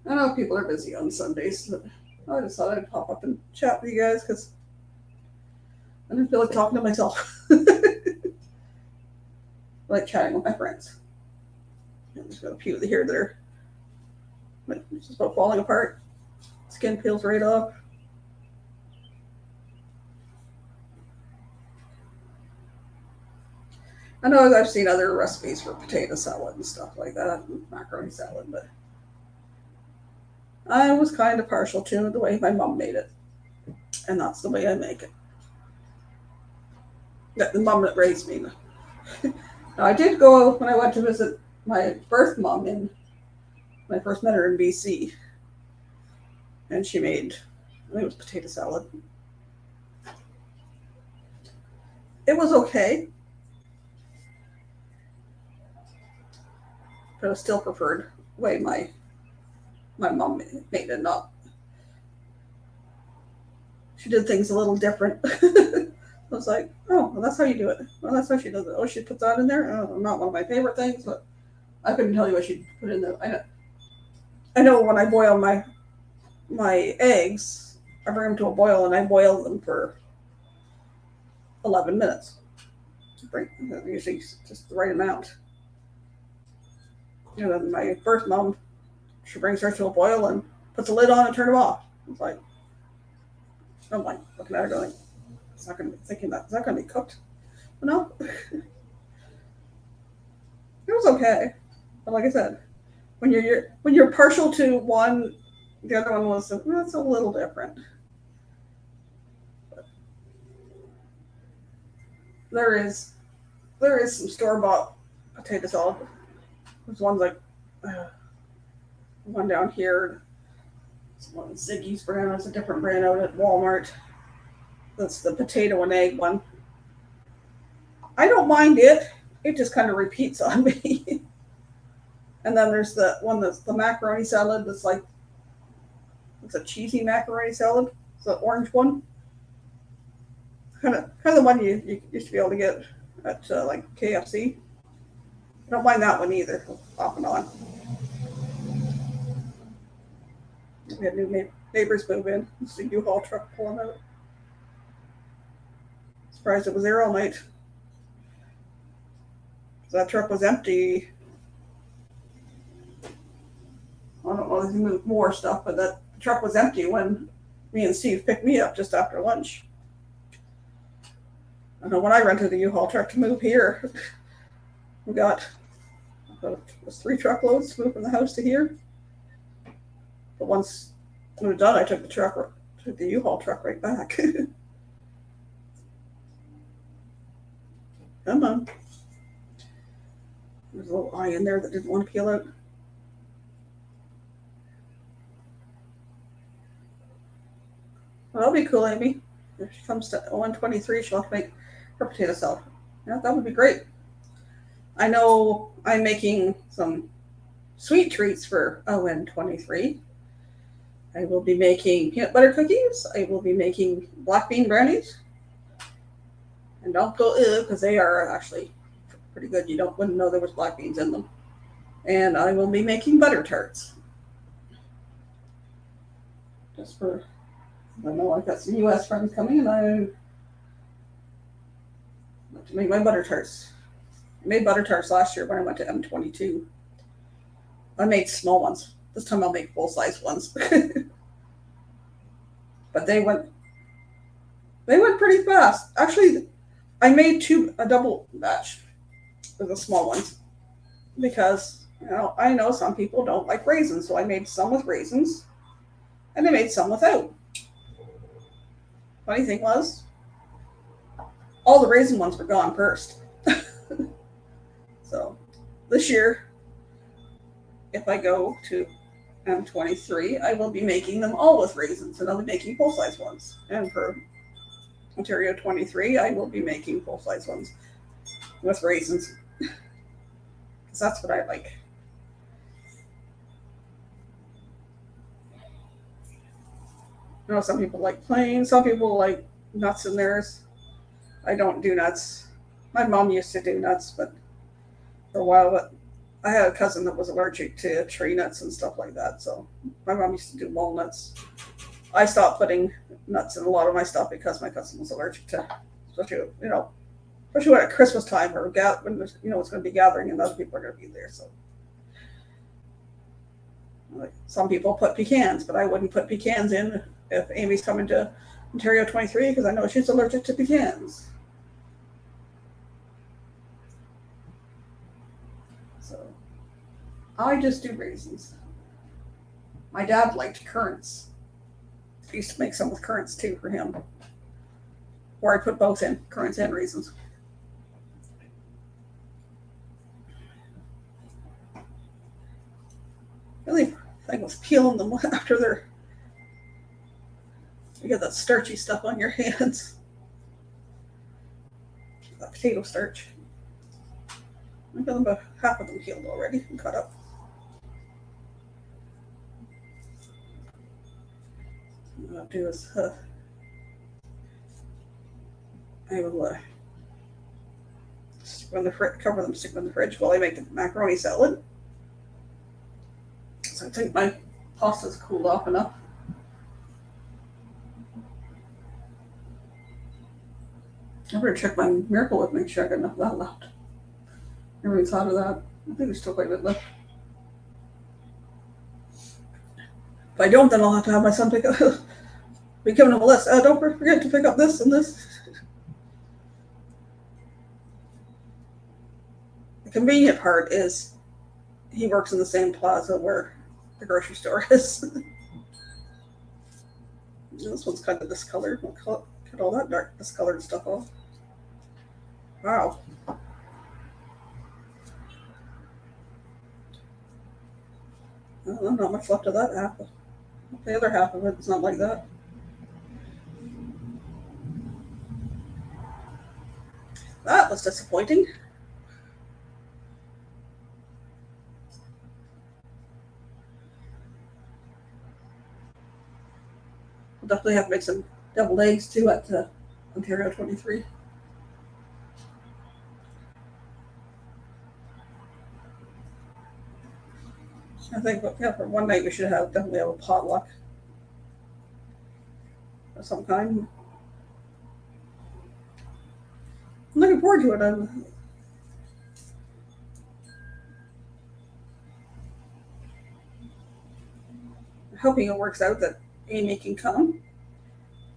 I know people are busy on Sundays, but I just thought I'd pop up and chat with you guys because I didn't feel like talking to myself. I like chatting with my friends. I just got a few here that are like, just about falling apart. Skin peels right off. I know I've seen other recipes for potato salad and stuff like that, and macaroni salad, but I was kind of partial to the way my mom made it, and that's the way I make it. The mom that raised me. Now, I did go when I went to visit my birth mom when I first met her in BC, and she made, I think it was potato salad. It was okay, but I still preferred the way my mom made it. Not, she did things a little different. I was like, oh, well, that's how you do it. Well, that's how she does it. Oh, she put that in there. Oh, not one of my favorite things, but I couldn't tell you what she put in there. I know when I boil my eggs, I bring them to a boil and I boil them for 11 minutes. Usually just the right amount. You know, my first mom, she brings her to a boil and puts a lid on and turn it off. It's like, I'm like looking at her going, it's not going to be thinking that. Is that going to be cooked? But no. It was okay. But like I said, when you're partial to one, the other one was that's a little different. But there is some store bought potato salad. There's ones like one down here. It's one Ziggy's brand. It's a different brand out at Walmart. That's the potato and egg one. I don't mind it. It just kind of repeats on me. And then there's the one that's the macaroni salad. That's like, it's a cheesy macaroni salad. It's the orange one. Kind of the one you used to be able to get at like KFC. I don't mind that one either. Off and on. We had new neighbors move in. It's a U-Haul truck pulling out. Surprised it was there all night. That truck was empty. I don't know if he moved more stuff, but that truck was empty when me and Steve picked me up just after lunch. I know when I rented a U-Haul truck to move here, we got it was 3 truckloads to move from the house to here. But once we were done, I took the U-Haul truck right back. Come on. There's a little eye in there that didn't want to peel out. Well, that'll be cool, Amy. If she comes to 123, she'll have to make her potato salad. Yeah, that would be great. I know I'm making some sweet treats for ON23. I will be making peanut butter cookies. I will be making black bean brownies. And don't go because they are actually pretty good. You wouldn't know there was black beans in them. And I will be making butter tarts. Just for, I know I've got some U.S. friends coming, and I like to make my butter tarts. I made butter tarts last year when I went to M22. I made small ones. This time I'll make full-size ones. But they went pretty fast. Actually, I made a double batch of the small ones because I know some people don't like raisins, so I made some with raisins and I made some without. Funny thing was, all the raisin ones were gone first. So this year, if I go to and 23, I will be making them all with raisins, and I'll be making full-size ones. And for Ontario 23, I will be making full-size ones with raisins, because that's what I like. I know some people like plain, some people like nuts in theirs. I don't do nuts. My mom used to do nuts, but for a while, but I had a cousin that was allergic to tree nuts and stuff like that, so my mom used to do walnuts. I stopped putting nuts in a lot of my stuff because my cousin was allergic to, especially when at Christmas time or when it's going to be gathering and other people are going to be there. So, like, some people put pecans, but I wouldn't put pecans in if Amy's coming to Ontario 23 because I know she's allergic to pecans. So, I just do raisins. My dad liked currants. I used to make some with currants too for him. Or I put both in, currants and raisins. The only thing was peeling them after you get that starchy stuff on your hands. That potato starch. I got about half of them peeled already and cut up. What I'll do is I will cover them, stick them in the fridge while I make the macaroni salad. So I think my pasta's cooled off enough. I better check my Miracle Whip, make sure I got enough of that left. Never even thought of that. I think there's still quite a bit left. If I don't, then I'll have to have my son be giving him a list. Don't forget to pick up this and this. The convenient part is he works in the same plaza where the grocery store is. This one's kind of discolored. We'll cut all that dark discolored stuff off. Wow. Well, not much left of that half. The other half of it's not like that. That was disappointing. We'll definitely have to make some deviled eggs too at Ontario 23. I think, for one night we should definitely have a potluck of some kind. I'm looking forward to it. I'm hoping it works out that Amy can come,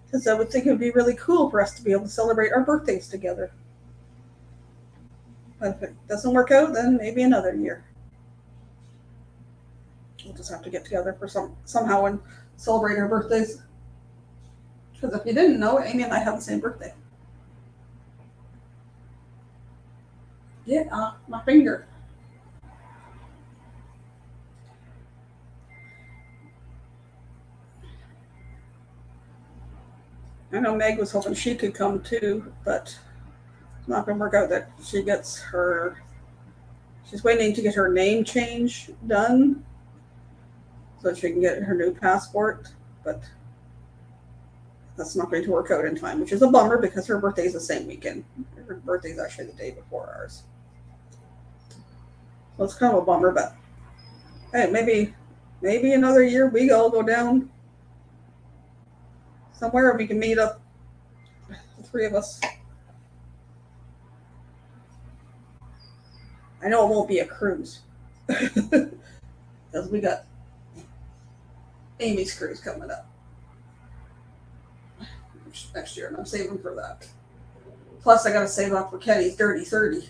because I would think it would be really cool for us to be able to celebrate our birthdays together. But if it doesn't work out, then maybe another year. We'll just have to get together for somehow and celebrate our birthdays. Because if you didn't know, Amy and I have the same birthday. Yeah, my finger. I know Meg was hoping she could come too, but it's not going to work out that she gets her. She's waiting to get her name change done so she can get her new passport, but that's not going to work out in time, which is a bummer because her birthday is the same weekend. Her birthday is actually the day before ours. So it's kind of a bummer, but hey, maybe another year we all go down somewhere and we can meet up, the three of us. I know it won't be a cruise because we got Amy's cruise coming up next year, and I'm saving for that. Plus, I got to save up for Kenny's Dirty 30.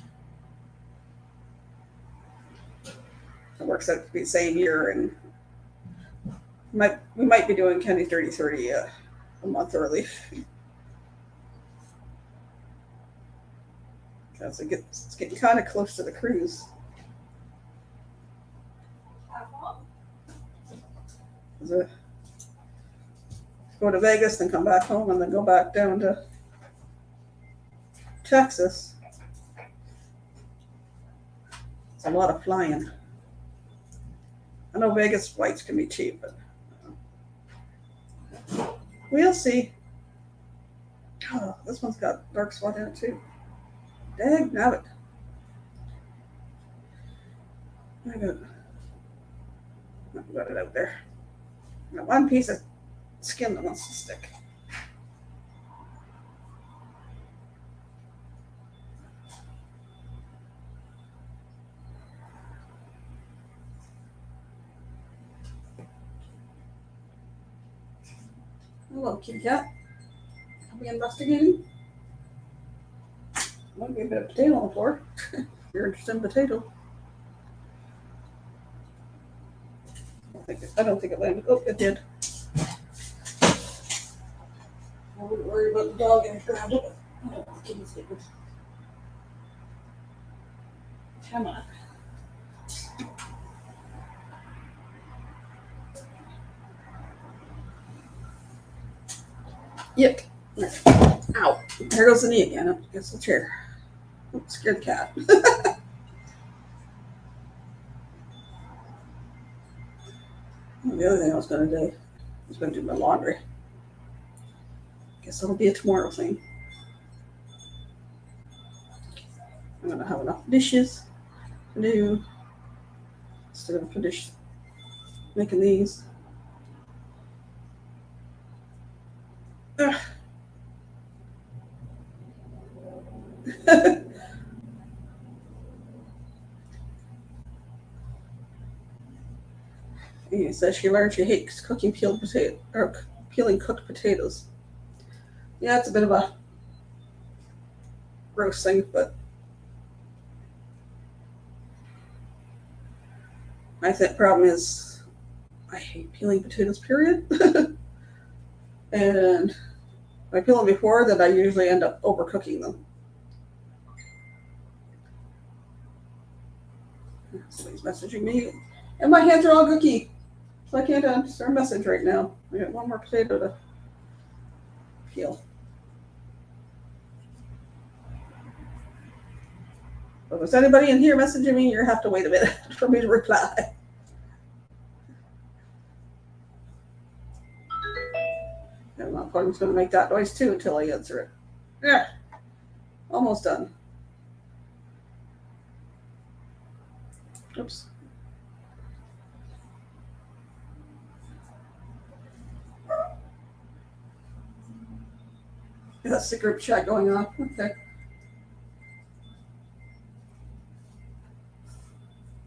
It works out to be the same year, and we might be doing Kenny's Dirty 30 a month early. Because it's getting kind of close to the cruise. Go to Vegas, then come back home, and then go back down to Texas. It's a lot of flying. I know Vegas flights can be cheap, but we'll see. Oh, this one's got dark spot in it too. Dang nabbit. I got it out there. Got one piece of skin that wants to stick. Hello, kitty cat. Are we investigating? Might be a bit of potato on the floor. If you're interested in potato. I don't think it landed. Oh, it did. I wouldn't worry about the dog and grabbed it. Oh, kitty's taking it. Come on. Yuck. Ow. There goes the knee again. Up against the chair. Oops, scared the cat. The other thing I was going to do was going to do my laundry. Guess that'll be a tomorrow thing. I'm going to have enough dishes to do instead of finish making these. Ugh. He says she learned she hates cooking peeling cooked potatoes. Yeah, it's a bit of a gross thing, but my problem is I hate peeling potatoes, period. And if I peel them before, then I usually end up overcooking them. Somebody's messaging me, and my hands are all gooky, so I can't answer a message right now. I got one more potato to peel. But if there's anybody in here messaging me, you have to wait a minute for me to reply. And my phone's going to make that noise too until I answer it. Yeah, almost done. Oops. That's the group chat going on. Okay.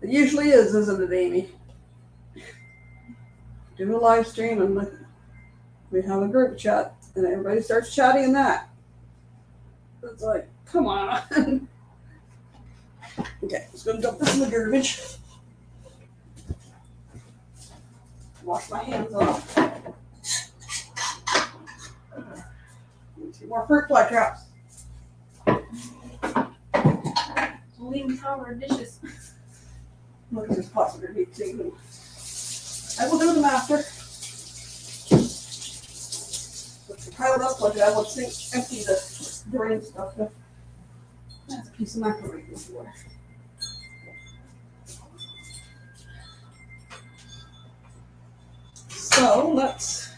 It usually is, isn't it, Amy? Do a live stream and we have a group chat and everybody starts chatting in that. It's like, come on. Okay, just gonna dump this in the garbage. Wash my hands off. Two more fruit fly traps. Lean covered dishes. Look, there's pots underneath too. I will do them after. Let's pile it up like that. Let's empty the drain stuff. That's a piece of macaroni before. So let's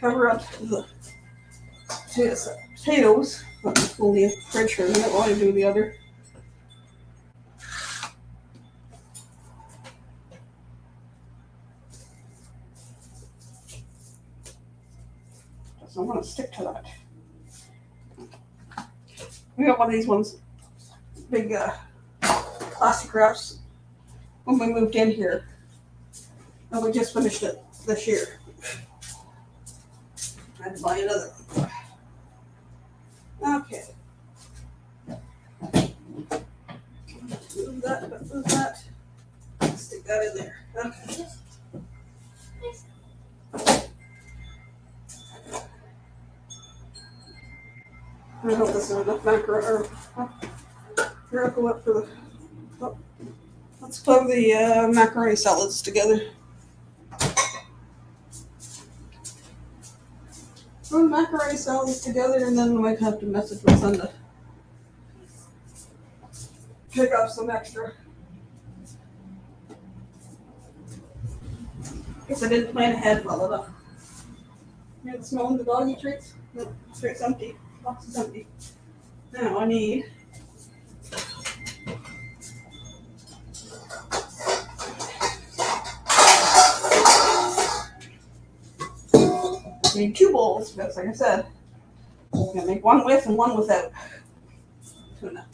cover up the potatoes. We'll leave the fridge for a minute while I do the other. So I'm going to stick to that. We got one of these ones, big plastic wraps, when we moved in here. And we just finished it this year. I had to buy another one. Okay. Move that. Stick that in there. Okay. I hope this is enough macaroni. Here, I'll go up for the. Oh, let's plug the macaroni salads together. Run macaroni salads together, and then I might have to message my son to pick up some extra. Guess I didn't plan ahead well enough. You the smelling the doggy treats? Nope, it's empty. Box is empty. Now I need two bowls because, like I said, I'm gonna make one with and one without tuna.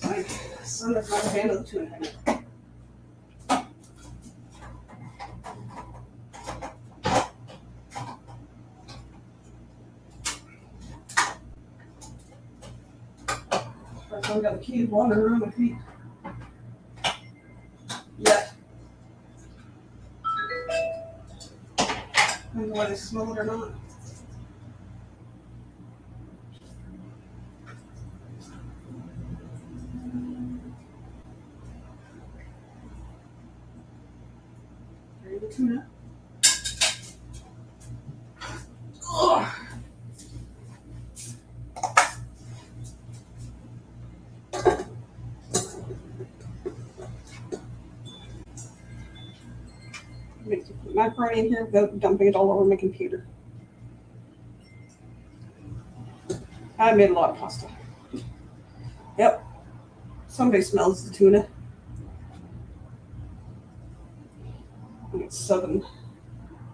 My son does not handle the tuna. I've got the key to wander around my feet. Yeah. I don't know whether they smell it or not. There's the tuna. Ugh. Put macaroni in here without dumping it all over my computer. I made a lot of pasta. Yep. Somebody smells the tuna. And it's seven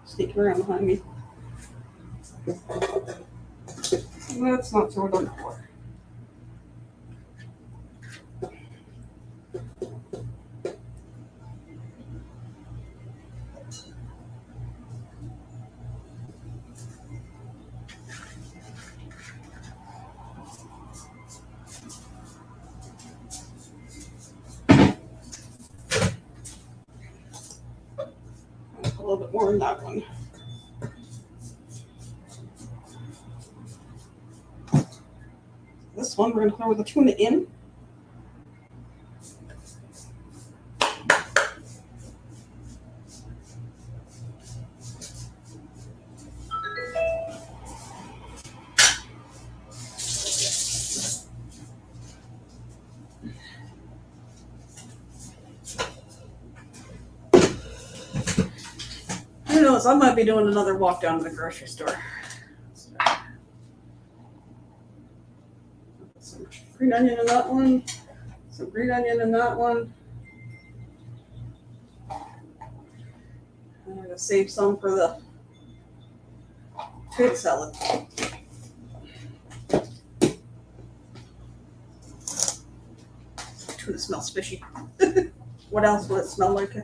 sneaking around behind me. Let's not throw it on the floor. A little bit more in that one. This one we're going to throw the tuna in. Who knows? I might be doing another walk down to the grocery store. Some green onion in that one. Some green onion in that one. I'm going to save some for the potato salad. Tuna smells fishy. What else would it smell like?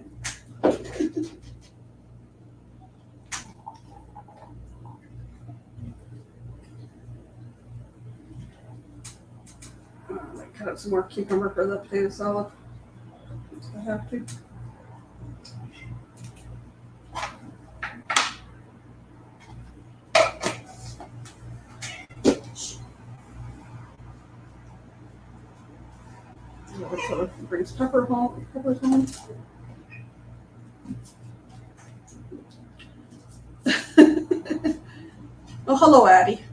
Cut up some more cucumber for the potato salad. I have to. So brings peppers home. Oh, hello, Addie.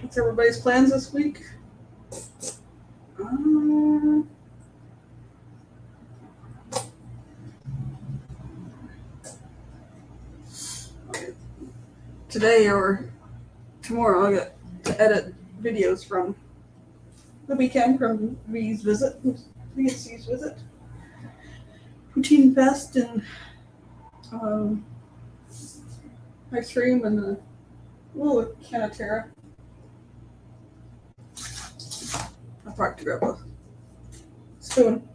What's everybody's plans this week? Today or tomorrow, I got to edit videos from the weekend from V's visit, VC's visit, Poutine Fest, and ice cream, and a little can of Terra. I forgot to grab a spoon.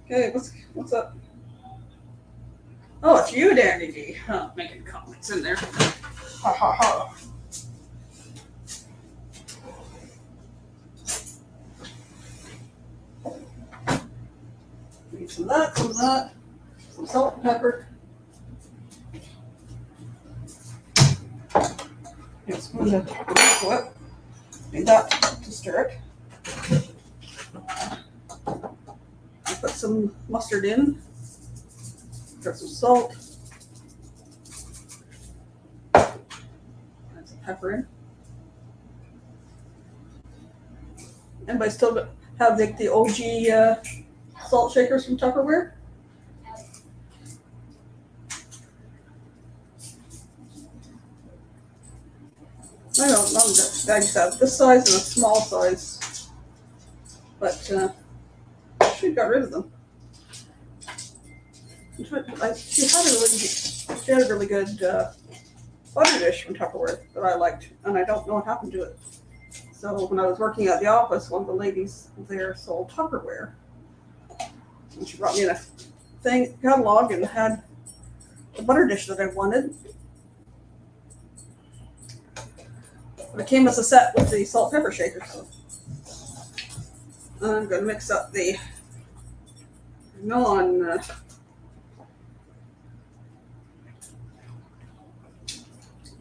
Okay, what's up? Oh, it's you, Danny D. Oh, making comments in there. Ha ha ha. Need some of that, some salt and pepper. Yeah, spoon to whip. Need that to stir it. I put some mustard in. Got some salt. Add some pepper in. Anybody still have the OG salt shakers from Tupperware? I don't know. I just have this size and a small size, but she got rid of them. She had a really good butter dish from Tupperware that I liked, and I don't know what happened to it. So when I was working at the office, one of the ladies there sold Tupperware, and she brought me in a catalog and had the butter dish that I wanted. But it came as a set with the salt pepper shaker. So I'm going to mix up the non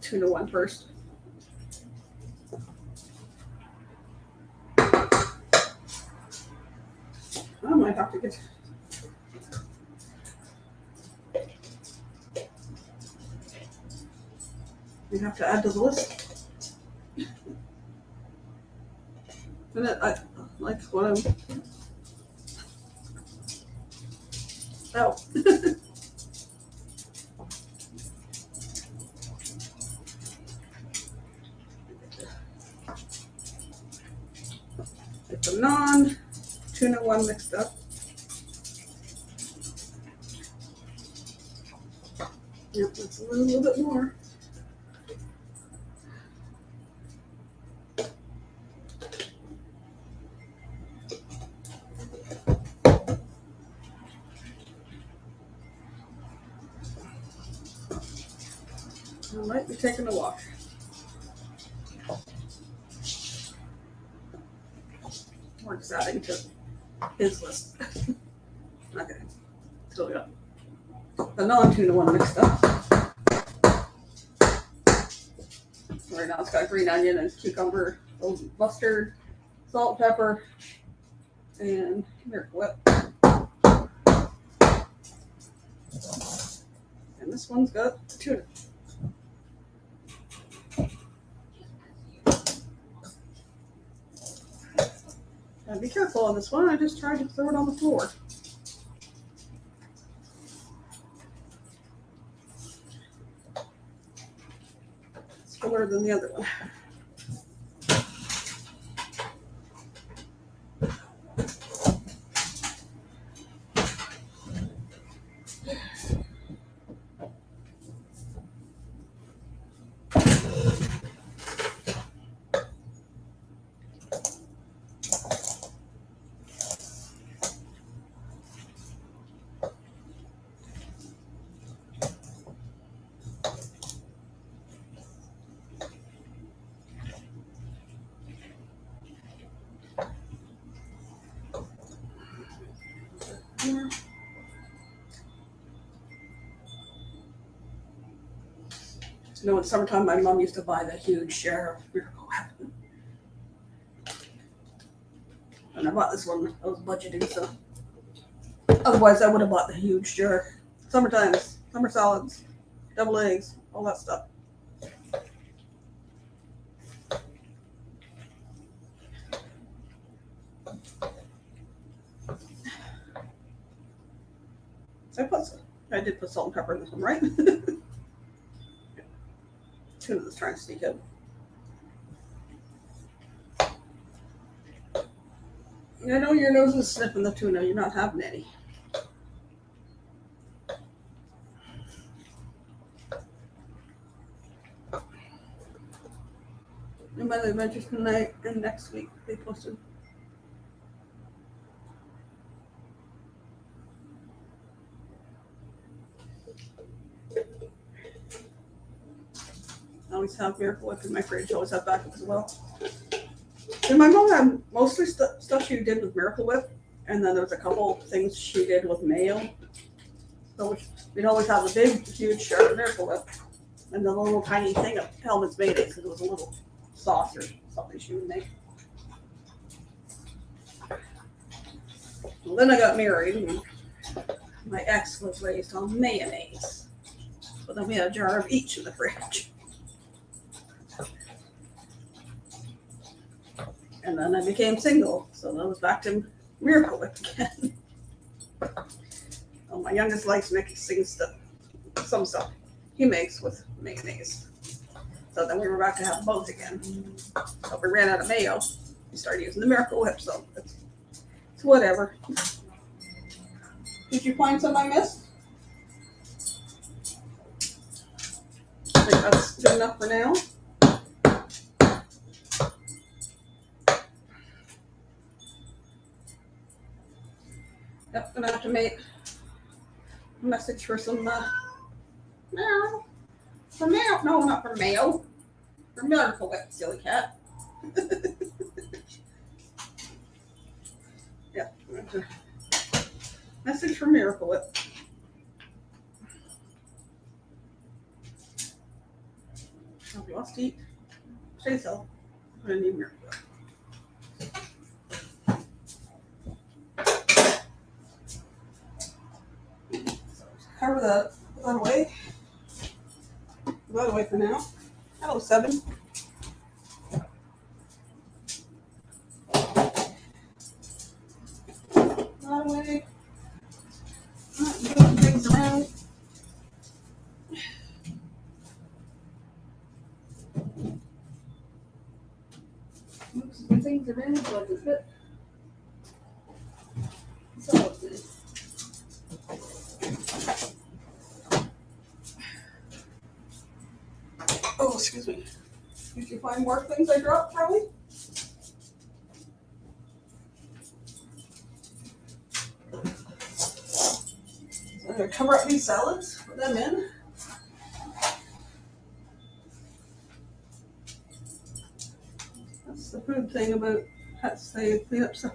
tuna one first. I might have to get. We have to add to the list. And I like what I'm. Oh. Get the non-tuna one mixed up. Yep, that's a little bit more. I might be taking a walk. We're just adding to his list. Okay, still got the non-tuna one mixed up. Right now it's got green onion and cucumber, mustard, salt, pepper, and Miracle Whip. And this one's got tuna. Now be careful on this one. I just tried to throw it on the floor. It's fuller than the other one. You know, in summertime, my mom used to buy the huge share of Miracle Whip. And I bought this one. I was budgeting, so. Otherwise, I would have bought the huge jar. Summertimes, summer salads, double eggs, all that stuff. I did put salt and pepper in this one, right? Tuna that's trying to sneak in. I know your nose is sniffing the tuna. You're not having any. And by the Adventures tonight and next week, they posted. I always have Miracle Whip in my fridge. I always have backup as well. And my mom had mostly stuff she did with Miracle Whip, and then there was a couple things she did with mayo. So we'd always have a big, huge jar of Miracle Whip, and then a little tiny thing of Hellman's mayonnaise because it was a little sauce or something she would make. Well, then I got married, and My ex was raised on mayonnaise. So then we had a jar of each in the fridge. And then I became single, so I was back to Miracle Whip again. Oh, my youngest likes mixing stuff, some stuff he makes with mayonnaise. So then we were back to have both again. So we ran out of mayo. We started using the Miracle Whip, so it's whatever. Did you find some I missed? I think that's good enough for now. Yep, gonna have to make a message for some mayo. For mayo? No, not for mayo. For Miracle Whip, silly cat. Yep. Message for Miracle Whip. If he wants to eat, say so. I'm gonna need Miracle Whip. So cover that away. Put that away for now. Hello, 7. That away. Move things around. Move some things around so I can fit. So what's this? Oh, excuse me. Did you find more things I dropped, probably? So I'm going to cover up these salads, put them in. That's the food thing about pets, they clean up stuff.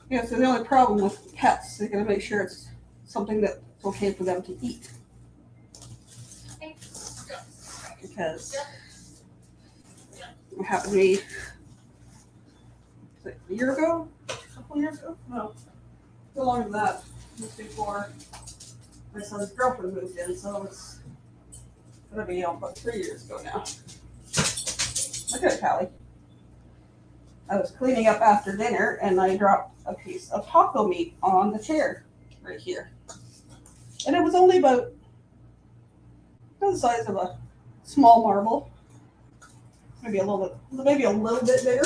Yeah, so the only problem with pets, they gotta make sure it's something that's okay for them to eat. Because it happened to me a year ago? A couple years ago? No. No longer than that. It was before my son's girlfriend moved in, so it's gonna be about 3 years ago now. Look at it, Callie. I was cleaning up after dinner and I dropped a piece of taco meat on the chair right here. And it was only about the size of a small marble. Maybe a little bit bigger.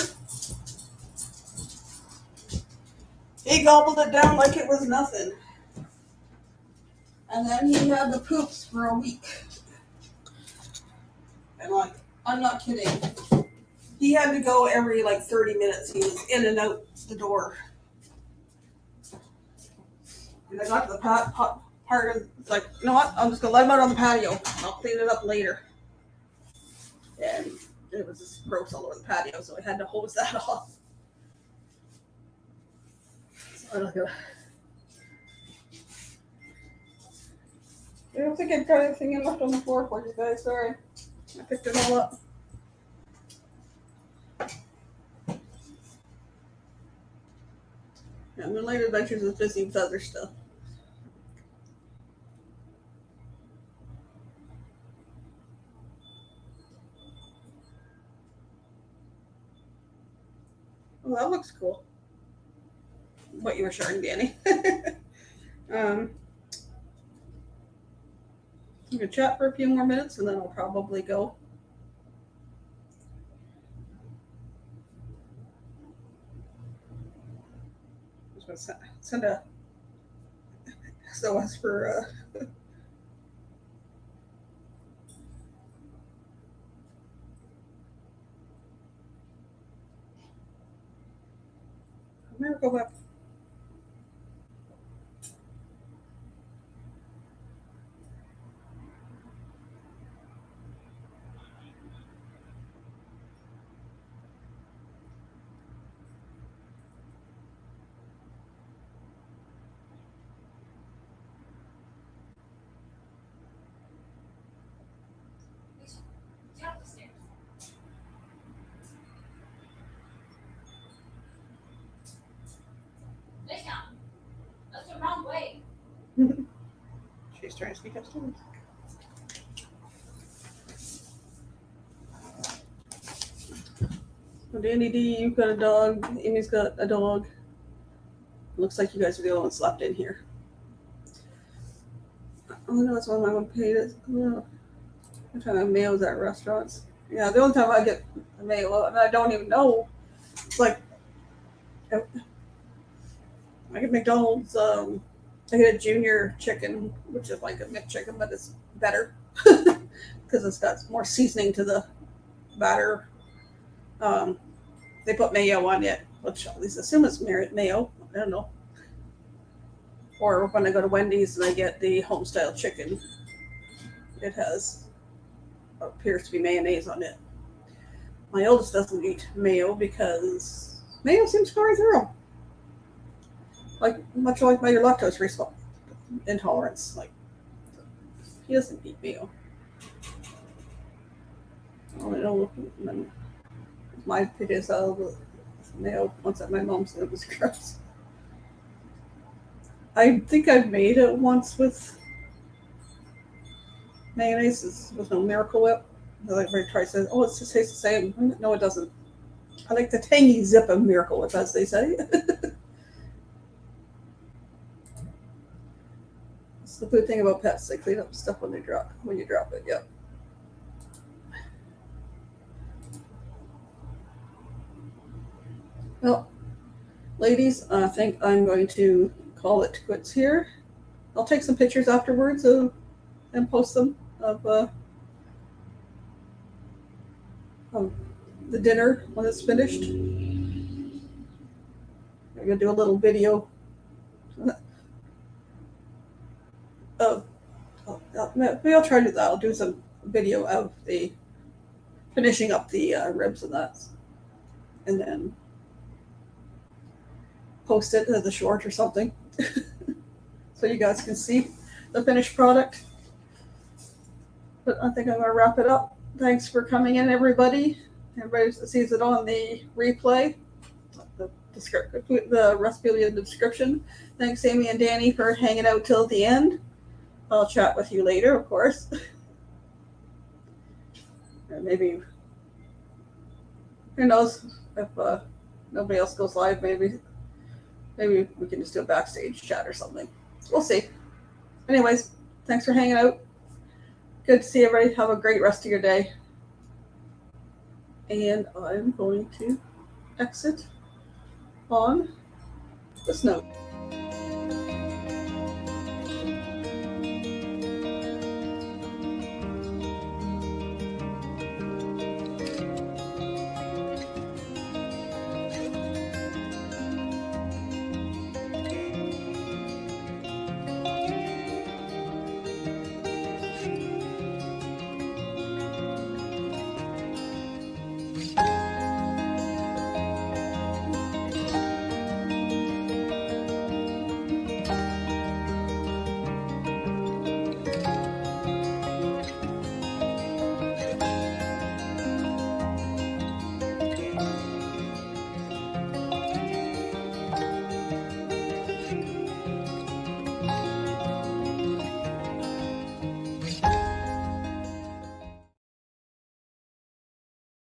He gobbled it down like it was nothing. And then he had the poops for a week. And like, I'm not kidding. He had to go every 30 minutes. He was in and out the door. And I got to the part of it's like, you know what? I'm just gonna let him out on the patio. I'll clean it up later. And it was just gross all over the patio, so I had to hose that off. So I don't think I've got anything left on the floor for you guys. Sorry, I picked it all up. Yeah, Moonlight Adventures is busy with other stuff. Well, that looks cool. What you were sharing, Danny. I'm gonna chat for a few more minutes and then I'll probably go. I was gonna send a SOS for Miracle Whip. She's trying to sneak upstairs. So Danny D, you've got a dog. Amy's got a dog. Looks like you guys are the only ones left in here. Oh no, that's one of my one pages. Oh, I'm trying to mail at restaurants. Yeah, the only time I get mail, and I don't even know. It's like I get McDonald's. I get a junior chicken, which is like a McChicken, but it's better because it's got more seasoning to the batter. They put mayo on it, which I at least assume it's mayo. I don't know. Or when I go to Wendy's and I get the home-style chicken, it has appears to be mayonnaise on it. My oldest doesn't eat mayo because mayo seems to go right through him. Like much like my lactose intolerance. Like he doesn't eat mayo. I don't know. My potato salad with mayo once at my mom's and it was gross. I think I've made it once with mayonnaise with no Miracle Whip. Everybody tries to say, oh, it just tastes the same. No, it doesn't. I like the tangy zip of Miracle Whip, as they say. That's the good thing about pets. They clean up stuff when you drop it. Yep. Well, ladies, I think I'm going to call it quits here. I'll take some pictures afterwards and post them of the dinner when it's finished. I'm gonna do a little video of maybe I'll try to do that. I'll do some video of the finishing up the ribs and that, and then post it as a short or something so you guys can see the finished product. But I think I'm going to wrap it up. Thanks for coming in, everybody. Everybody sees it on the replay. The recipe will be in the description. Thanks, Amy and Danny, for hanging out till the end. I'll chat with you later, of course. Or maybe, who knows, if nobody else goes live, maybe we can just do a backstage chat or something. We'll see. Anyways, thanks for hanging out. Good to see everybody. Have a great rest of your day. And I'm going to exit on this note.